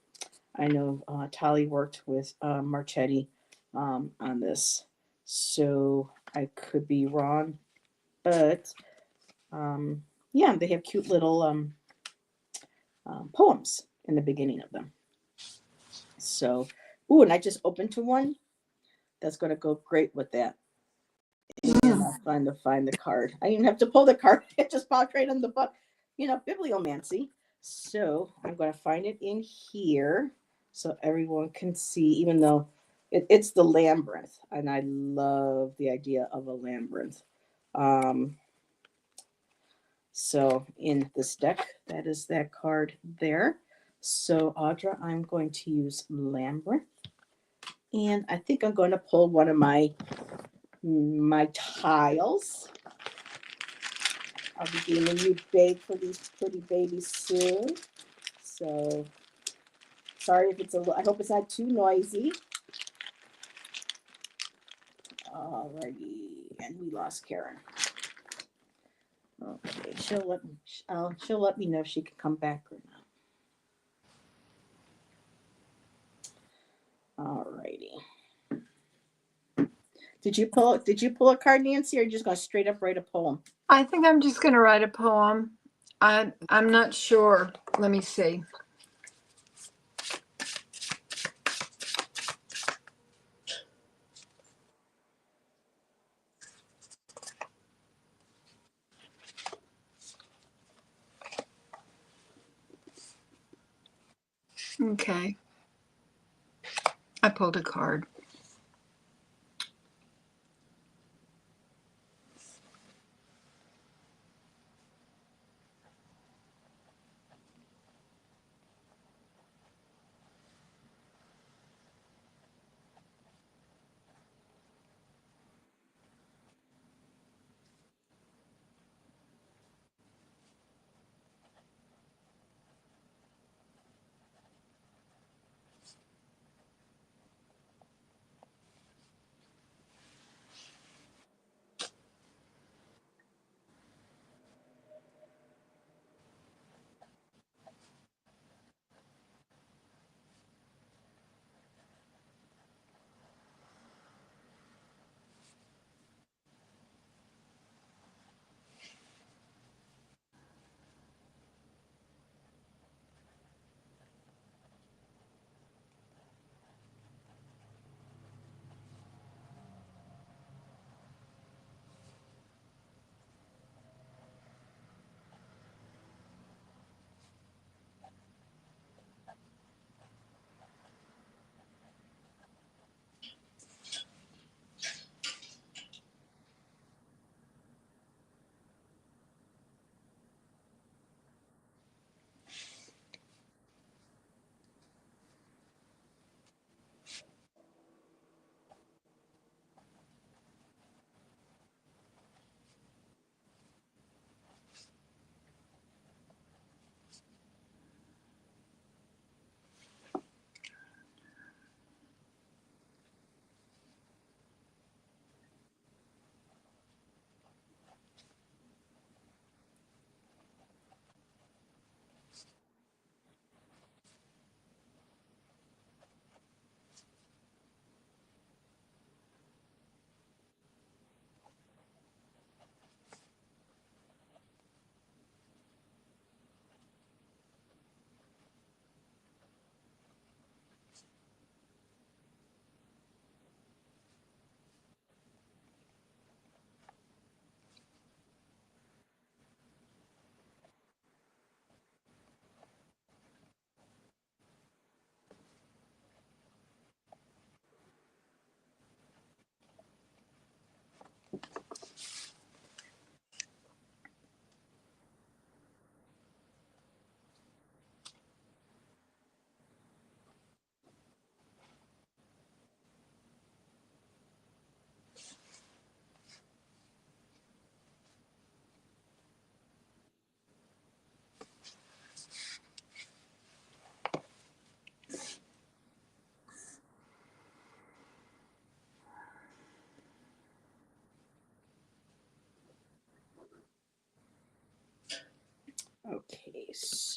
[SPEAKER 1] I know Tolly worked with Marchetti on this. So I could be wrong, but yeah, they have cute little poems in the beginning of them. So, ooh, and I just opened to one that's going to go great with that. And I'll find the card. I didn't have to pull the card. It just popped right on the book. Bibliomancy. So I'm going to find it in here so everyone can see, even though it's the labyrinth. And I love the idea of a labyrinth. So in this deck, that is that card there. So Audra, I'm going to use labyrinth. And I think I'm going to pull one of my tiles. I'll be giving you big for these pretty babies soon. So sorry if it's I hope it's not too noisy. Alrighty, and we lost Karen. Okay, she'll let me know if she can come back or not. Alrighty. Did you pull a card, Nancy, or are you just gonna straight up write a poem?
[SPEAKER 3] I think I'm just going to write a poem. I'm not sure. Let me see. Okay. I pulled a card.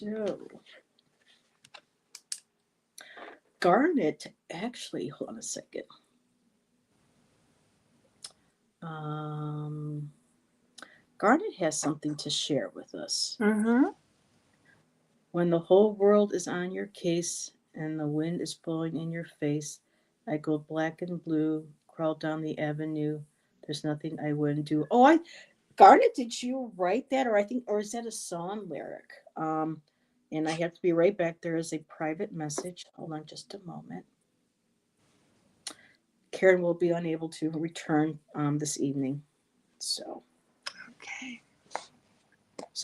[SPEAKER 1] So, Garnet, actually, hold on a second. Garnet has something to share with us.
[SPEAKER 3] Mm-hmm.
[SPEAKER 1] When the whole world is on your case and the wind is blowing in your face, I go black and blue, crawl down the avenue. There's nothing I wouldn't do. Garnet, did you write that, or is that a song lyric? And I have to be right back. There is a private message. Hold on just a moment. Karen will be unable to return this evening, so
[SPEAKER 3] Okay.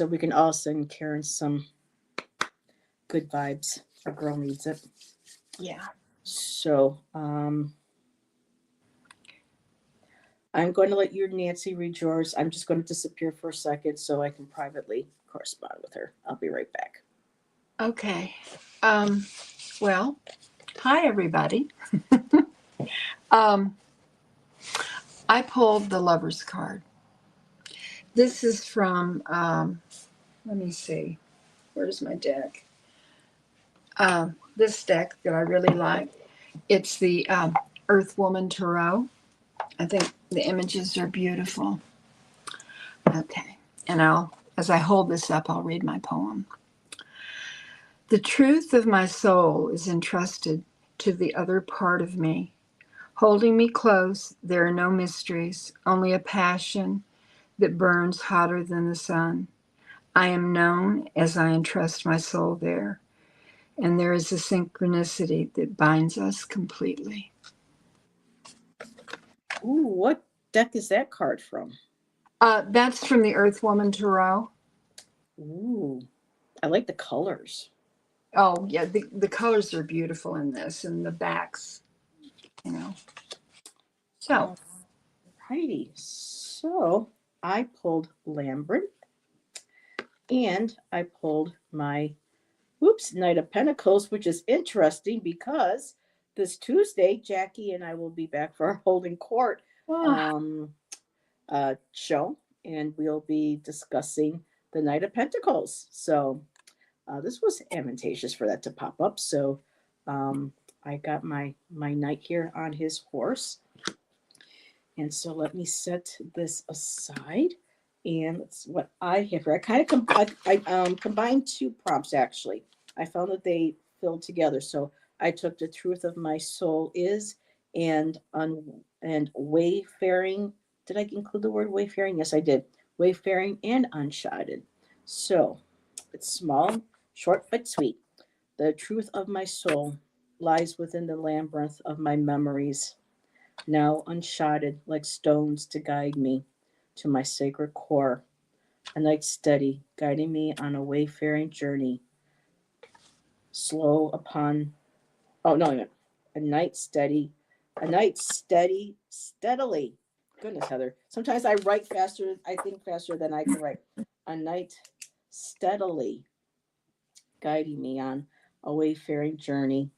[SPEAKER 1] we can all send Karen some good vibes. Our girl needs it.
[SPEAKER 3] Yeah.
[SPEAKER 1] So I'm going to let you, Nancy, read yours. I'm just going to disappear for a second so I can privately correspond with her. I'll be right back.
[SPEAKER 3] Okay. Well, hi everybody. I pulled the Lover's card. This is from, let me see, where's my deck? This deck that I really like. It's the Earth Woman Tarot. I think the images are beautiful. Okay. And as I hold this up, I'll read my poem. The truth of my soul is entrusted to the other part of me. Holding me close, there are no mysteries, only a passion that burns hotter than the sun. I am known as I entrust my soul there, and there is a synchronicity that binds us completely.
[SPEAKER 1] Ooh, what deck is that card from?
[SPEAKER 3] That's from the Earth Woman Tarot.
[SPEAKER 1] Ooh, I like the colors.
[SPEAKER 3] Oh, yeah, the colors are beautiful in this, and the backs, you know. So,
[SPEAKER 1] Alrighty. So I pulled Lambert and I pulled my Knight of Pentacles, which is interesting because this Tuesday, Jackie and I will be back for our Holding Court show, and we'll be discussing the Knight of Pentacles. So this was advantageous for that to pop up. So I got my knight here on his horse. And so let me set this aside. And that's what I have here. I kind of combined two prompts, actually. I found that they filled together. So I took the truth of my soul is and wayfaring. Did I include the word wayfaring? Yes, I did. Wayfaring and unshodded. So it's small, short, but sweet. The truth of my soul lies within the labyrinth of my memories, now unshodded like stones to guide me to my sacred core. A night steady, guiding me on a wayfaring journey. Slow upon, oh no, a night steady, steadily. Goodness, Heather. Sometimes I write faster, I think faster than I can write. A night steadily guiding me on a wayfaring journey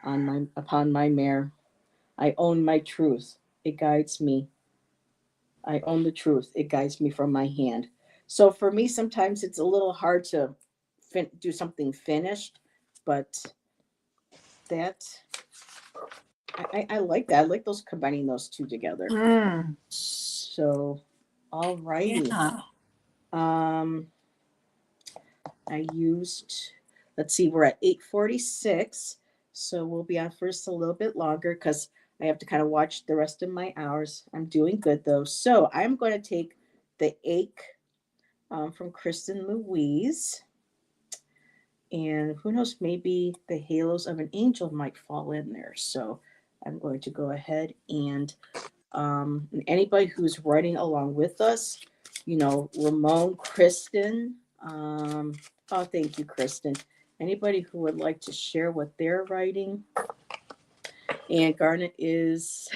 [SPEAKER 1] upon my mare. I own my truth. It guides me. I own the truth. It guides me from my hand. So for me, sometimes it's a little hard to do something finished, but that I like that. I like those combining those two together. So, all righty.
[SPEAKER 3] yeah.
[SPEAKER 1] I used. Let's see, we're at 8:46, so we'll be on for just a little bit longer because I have to kind of watch the rest of my hours. I'm doing good though. So I'm going to take the ache from Kristen Louise. And who knows, maybe the halos of an angel might fall in there. So I'm going to go ahead and anybody who's writing along with us, Ramon, Kristen. Oh, thank you, Kristen. Anybody who would like to share what they're writing. And Garnet is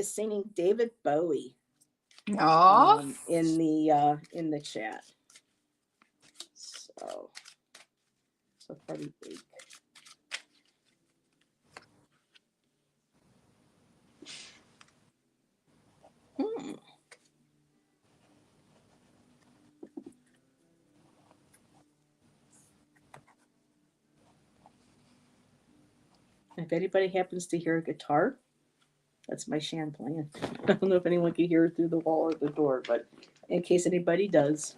[SPEAKER 1] singing David Bowie in the chat. So probably big. if anybody happens to hear a guitar, that's my Shan playing. I don't know if anyone can hear it through the wall or the door, but in case anybody does.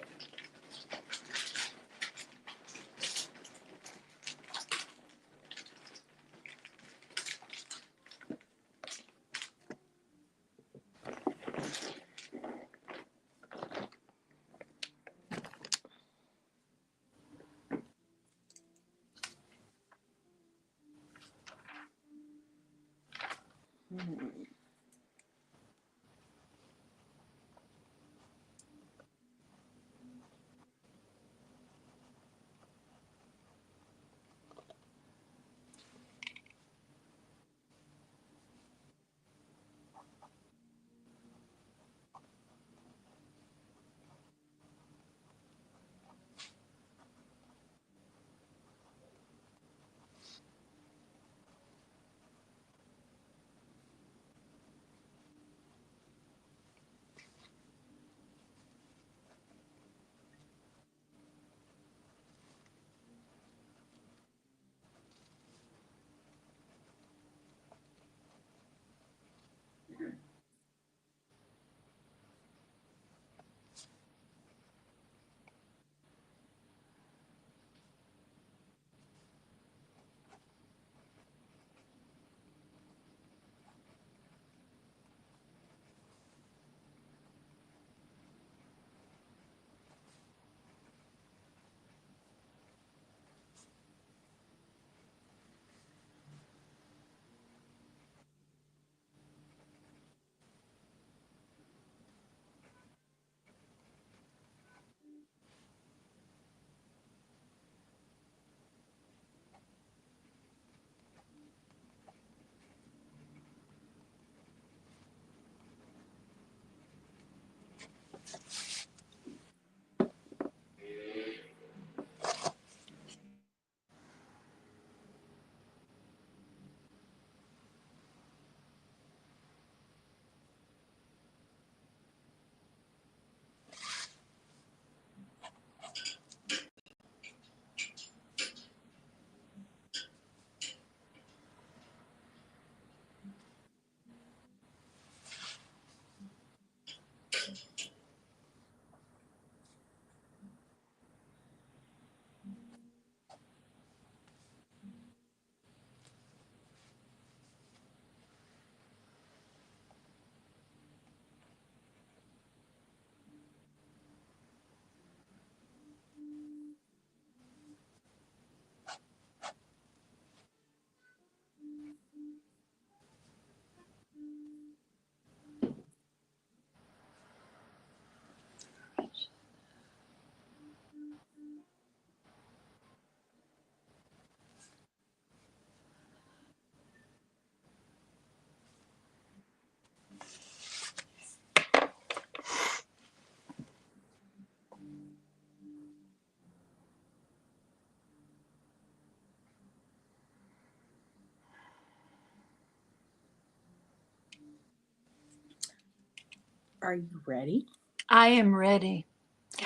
[SPEAKER 1] Are you ready?
[SPEAKER 3] I am ready.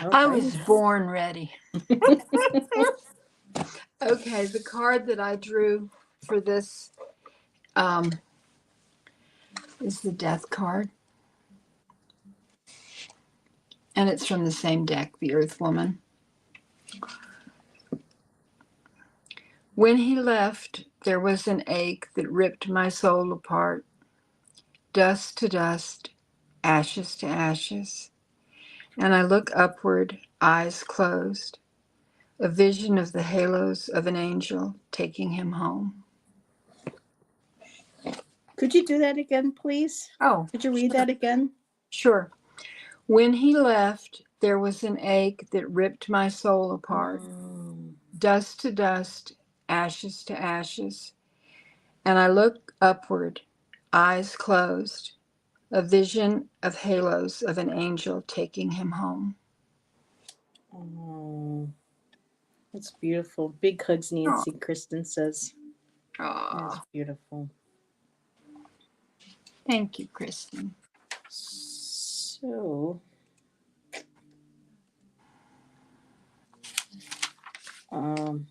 [SPEAKER 1] All
[SPEAKER 3] I
[SPEAKER 1] right.
[SPEAKER 3] was born ready. Okay, the card that I drew for this is the Death card. And it's from the same deck, the Earth Woman. When he left, there was an ache that ripped my soul apart. Dust to dust, ashes to ashes. And I look upward, eyes closed, a vision of the halos of an angel taking him home.
[SPEAKER 1] Could you do that again, please?
[SPEAKER 3] Oh,
[SPEAKER 1] Could you read that again?
[SPEAKER 3] sure. When he left, there was an ache that ripped my soul apart. Dust to dust, ashes to ashes. And I look upward, eyes closed, a vision of halos of an angel taking him home.
[SPEAKER 1] Oh, that's beautiful. Big hugs, Nancy. Kristen says. That's beautiful.
[SPEAKER 3] Thank you, Kristen.
[SPEAKER 1] So, um,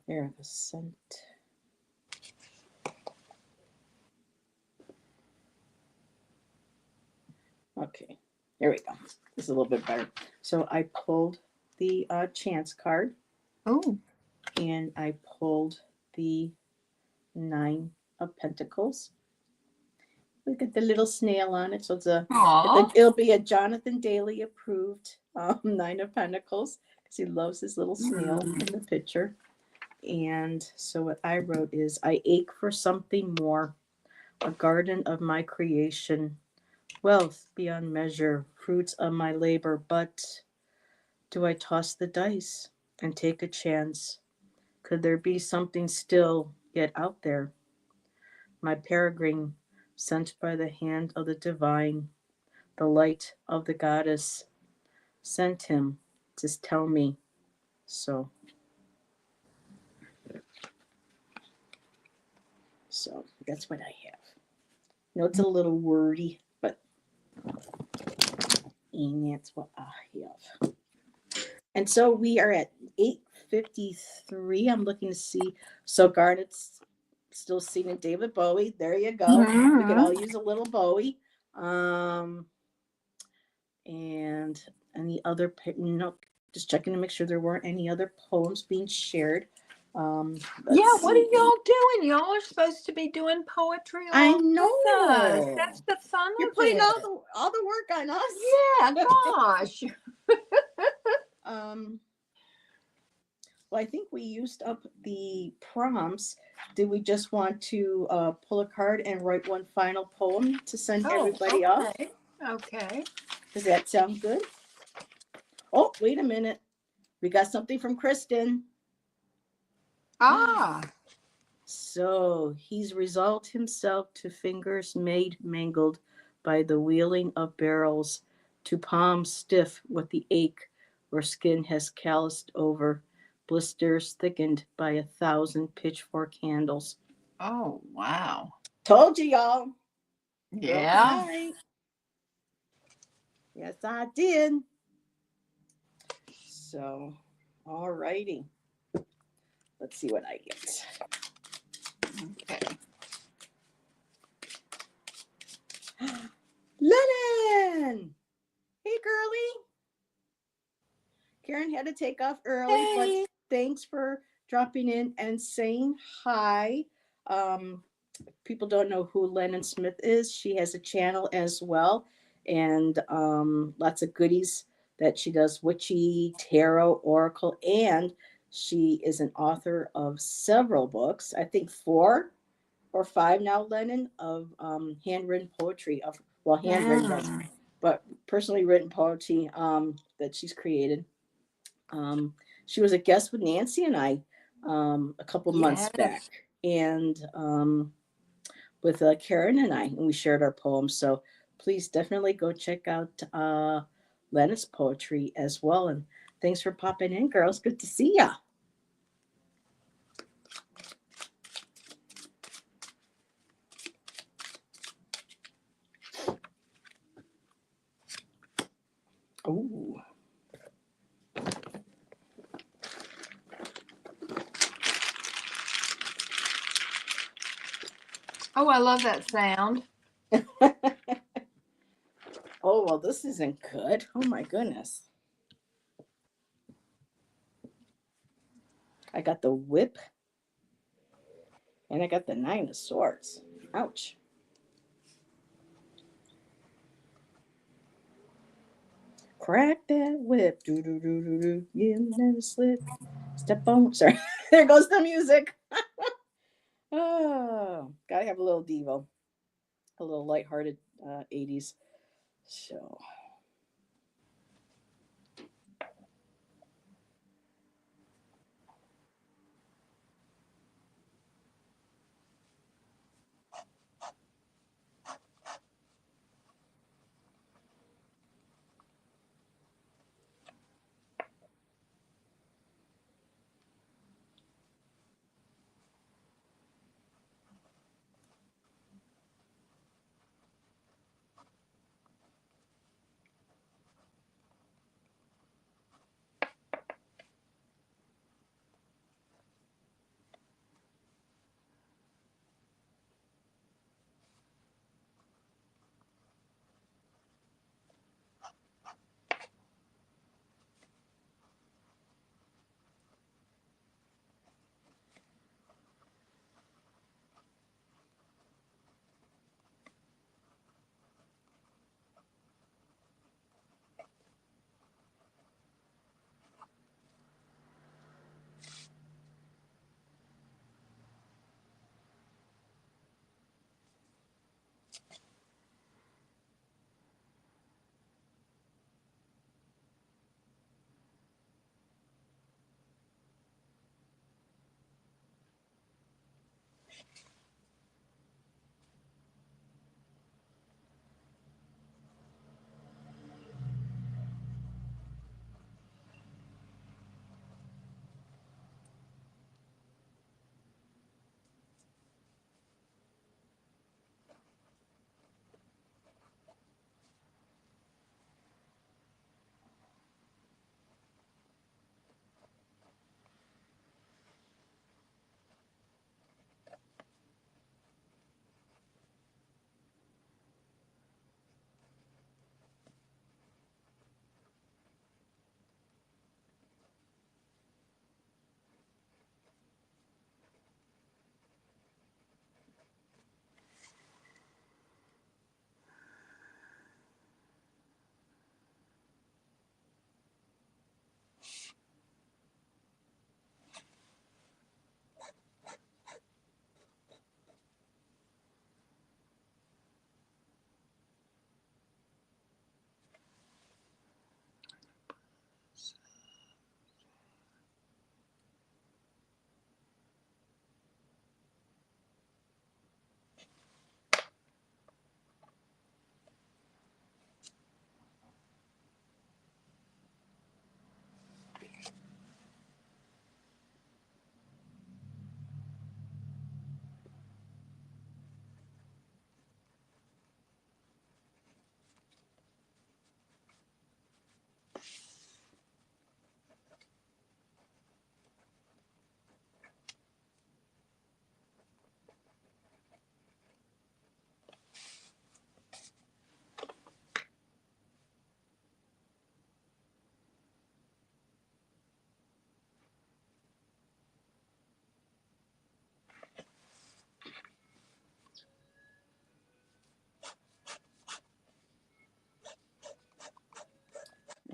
[SPEAKER 1] Here, the scent. Okay, here we go. This is a little bit better. So I pulled the chance card,
[SPEAKER 3] Oh,
[SPEAKER 1] and I pulled the 9 of Pentacles. Look at the little snail on it. So
[SPEAKER 3] aw.
[SPEAKER 1] it'll be a Jonathan Daly approved 9 of Pentacles because he loves his little snail in the picture. And so what I wrote is, I ache for something more, a garden of my creation, wealth beyond measure, fruits of my labor. But do I toss the dice and take a chance? Could there be something still yet out there? My peregrine, sent by the hand of the divine, the light of the goddess, sent him to tell me so. So that's what I have. You know, it's a little wordy, but and that's what I have. And so we are at 8:53. I'm looking to see. So Garnet's still singing David Bowie. There you go. We could all use a little Bowie. And any other, just checking to make sure there weren't any other poems being shared.
[SPEAKER 3] Yeah, what are y'all doing? Y'all are supposed to be doing poetry
[SPEAKER 1] I
[SPEAKER 3] along with us.
[SPEAKER 1] know.
[SPEAKER 3] That's the fun
[SPEAKER 1] You're
[SPEAKER 3] of
[SPEAKER 1] putting
[SPEAKER 3] it.
[SPEAKER 1] all the work on us.
[SPEAKER 3] Yeah, gosh.
[SPEAKER 1] Well, I think we used up the prompts. Did we just want to pull a card and write one final poem to send everybody off?
[SPEAKER 3] Okay.
[SPEAKER 1] Does that sound good? Oh, wait a minute. We got something from Kristen.
[SPEAKER 3] Ah.
[SPEAKER 1] So he's resolved himself to fingers made mangled by the wheeling of barrels, to palms stiff with the ache where skin has calloused over, blisters thickened by 1,000 pitchfork handles.
[SPEAKER 3] Oh, wow.
[SPEAKER 1] Told you, y'all.
[SPEAKER 3] Yeah.
[SPEAKER 1] Right. Yes, I did. So, all righty. Let's see what I get.
[SPEAKER 3] Okay.
[SPEAKER 1] Lennon! Hey, girlie. Karen had to take off early,
[SPEAKER 3] Hey.
[SPEAKER 1] but thanks for dropping in and saying hi. People don't know who Lennon Smith is. She has a channel as well, and lots of goodies that she does, witchy, tarot, oracle, and she is an author of several books. I think 4 or 5 now, Lennon, of handwritten poetry. Handwritten, yes, but personally written poetry that she's created. She was a guest with Nancy and I a couple months back, and with Karen and I, and we shared our poems. So please definitely go check out Lenna's poetry as well. And thanks for popping in, girls. Good to see ya. Oh.
[SPEAKER 3] Oh, I love that sound.
[SPEAKER 1] Oh, well, this isn't good. Oh, my goodness. I got the whip and I got the 9 of swords. Ouch. Crack that whip. Do do do do do. You never slip. Step on. Sorry. There goes the music. Oh, gotta have a little Devo. A little lighthearted 80s. So.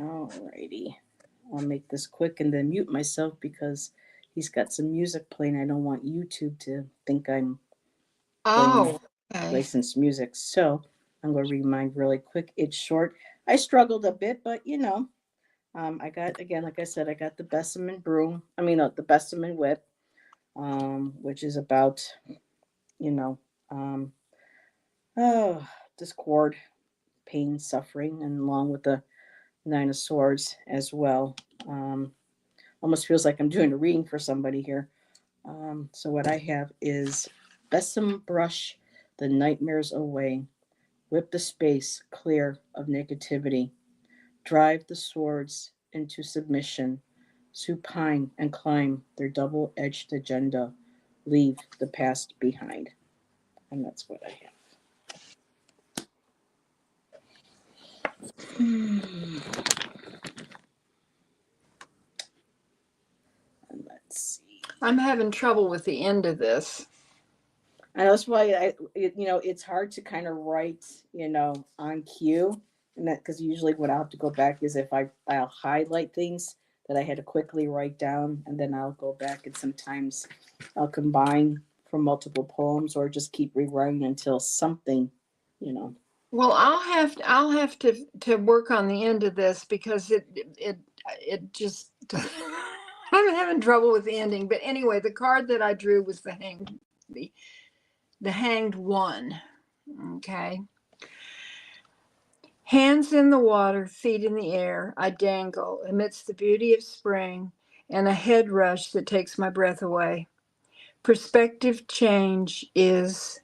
[SPEAKER 1] Alrighty. I'll make this quick and then mute myself because he's got some music playing. I don't want YouTube to think I'm playing
[SPEAKER 3] Oh, okay.
[SPEAKER 1] licensed music. So I'm going to read mine really quick. It's short. I struggled a bit, but I got, again, like I said, I got the Bessemer broom. The Bessemer whip, which is about, you know, um, oh, discord, pain, suffering, and along with the Nine of Swords as well. Um, Almost feels like I'm doing a reading for somebody here. So what I have is Besom brush the nightmares away, whip the space clear of negativity, drive the swords into submission, supine and climb their double-edged agenda, leave the past behind. And that's what I have. And let's see.
[SPEAKER 3] I'm having trouble with the end of this.
[SPEAKER 1] And that's why it's hard to kind of write, on cue, and that because usually what I'll have to go back is if I'll highlight things that I had to quickly write down, and then I'll go back and sometimes I'll combine from multiple poems or just keep rewriting until something, you know.
[SPEAKER 3] Well, I'll have to work on the end of this because it just I'm having trouble with the ending. But anyway, the card that I drew was the hanged one. Okay. Hands in the water, feet in the air, I dangle amidst the beauty of spring and a head rush that takes my breath away. Perspective change is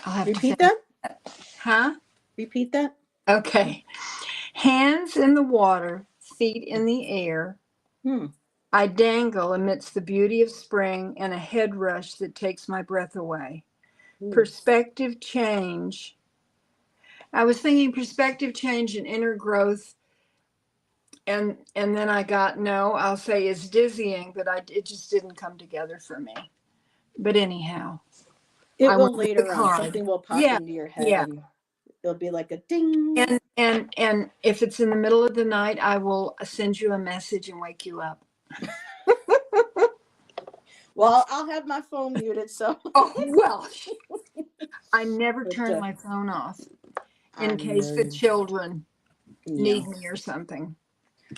[SPEAKER 3] I'll have
[SPEAKER 1] Repeat
[SPEAKER 3] to think.
[SPEAKER 1] that.
[SPEAKER 3] Huh?
[SPEAKER 1] Repeat that.
[SPEAKER 3] Okay. Hands in the water, feet in the air.
[SPEAKER 1] Hmm.
[SPEAKER 3] I dangle amidst the beauty of spring and a head rush that takes my breath away.
[SPEAKER 1] Ooh.
[SPEAKER 3] Perspective change. I was thinking perspective change and inner growth, and then I got no. I'll say is dizzying, but it just didn't come together for me. But anyhow,
[SPEAKER 1] It
[SPEAKER 3] I
[SPEAKER 1] will
[SPEAKER 3] went with the
[SPEAKER 1] later on.
[SPEAKER 3] card.
[SPEAKER 1] Something will pop
[SPEAKER 3] Yeah,
[SPEAKER 1] into your head,
[SPEAKER 3] yeah.
[SPEAKER 1] and it'll be like a ding.
[SPEAKER 3] And if it's in the middle of the night, I will send you a message and wake you up.
[SPEAKER 1] Well, I'll have my phone muted, so.
[SPEAKER 3] Oh, well, I never
[SPEAKER 1] But,
[SPEAKER 3] turn my phone off
[SPEAKER 1] I
[SPEAKER 3] in case the
[SPEAKER 1] know.
[SPEAKER 3] children
[SPEAKER 1] Yeah.
[SPEAKER 3] need me or something.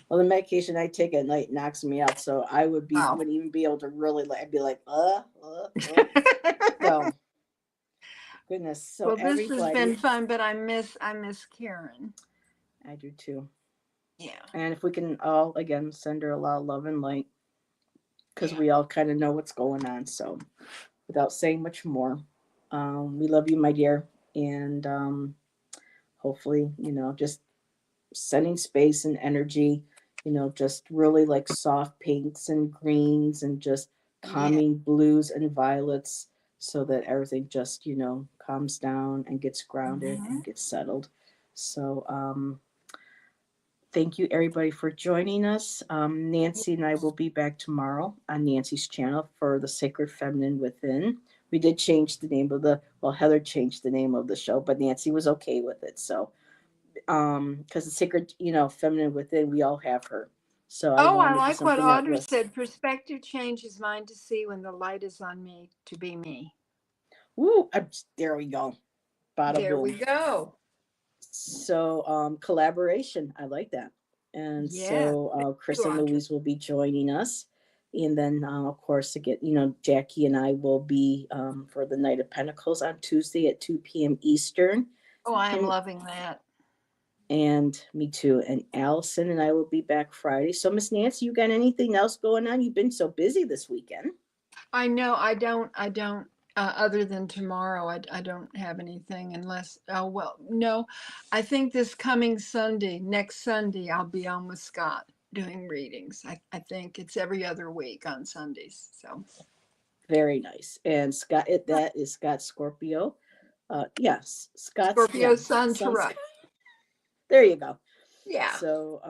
[SPEAKER 1] Well, the medication I take at night knocks me out, so I
[SPEAKER 3] Wow.
[SPEAKER 1] wouldn't even be able to really. I'd be like. So, goodness. So
[SPEAKER 3] Well, this has been
[SPEAKER 1] everybody,
[SPEAKER 3] fun, but I miss Karen.
[SPEAKER 1] I do too.
[SPEAKER 3] Yeah.
[SPEAKER 1] And if we can all again send her a lot of love and light, because we all kind of know what's going on. So, without saying much more, we love you, my dear, and hopefully, just setting space and energy, just really like soft pinks and greens and just calming blues and violets so that everything just, calms down and gets grounded and gets settled. So, thank you everybody for joining us. Nancy and I will be back tomorrow on Nancy's channel for The Sacred Feminine Within. We did change the name of Heather changed the name of the show, but Nancy was okay with it. So, because the sacred, feminine within, we all have her. So I
[SPEAKER 3] Oh, I
[SPEAKER 1] wanted to do
[SPEAKER 3] like what
[SPEAKER 1] something that
[SPEAKER 3] Audra
[SPEAKER 1] was.
[SPEAKER 3] said. Perspective change is mine to see when the light is on me to be me.
[SPEAKER 1] Woo! There we go. Bada
[SPEAKER 3] There
[SPEAKER 1] boom.
[SPEAKER 3] we go.
[SPEAKER 1] So collaboration, I like that. And so Chris and Louise will be joining us, and then of course to get Jackie and I will be for the Night of Pentacles on Tuesday at 2 p.m. Eastern.
[SPEAKER 3] Oh, I am loving that.
[SPEAKER 1] And me too. And Allison and I will be back Friday. So Miss Nancy, you got anything else going on? You've been so busy this weekend.
[SPEAKER 3] I know. I don't. Other than tomorrow, I don't have anything unless. Oh well, no. I think this coming Sunday, next Sunday, I'll be on with Scott doing readings. I think it's every other week on Sundays. So
[SPEAKER 1] very nice. And Scott, that is Scott Scorpio. Yes, Scott
[SPEAKER 3] Scorpio Sun Taurus.
[SPEAKER 1] There you go.
[SPEAKER 3] Yeah.
[SPEAKER 1] So,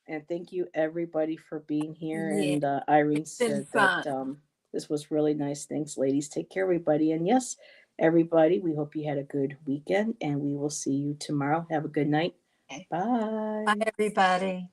[SPEAKER 1] and thank you everybody for being here. Yeah. And Irene said that this was really nice. Thanks, ladies. Take care, everybody. And yes, everybody, we hope you had a good weekend, and we will see you tomorrow. Have a good night.
[SPEAKER 3] Okay.
[SPEAKER 1] Bye.
[SPEAKER 3] Bye, everybody.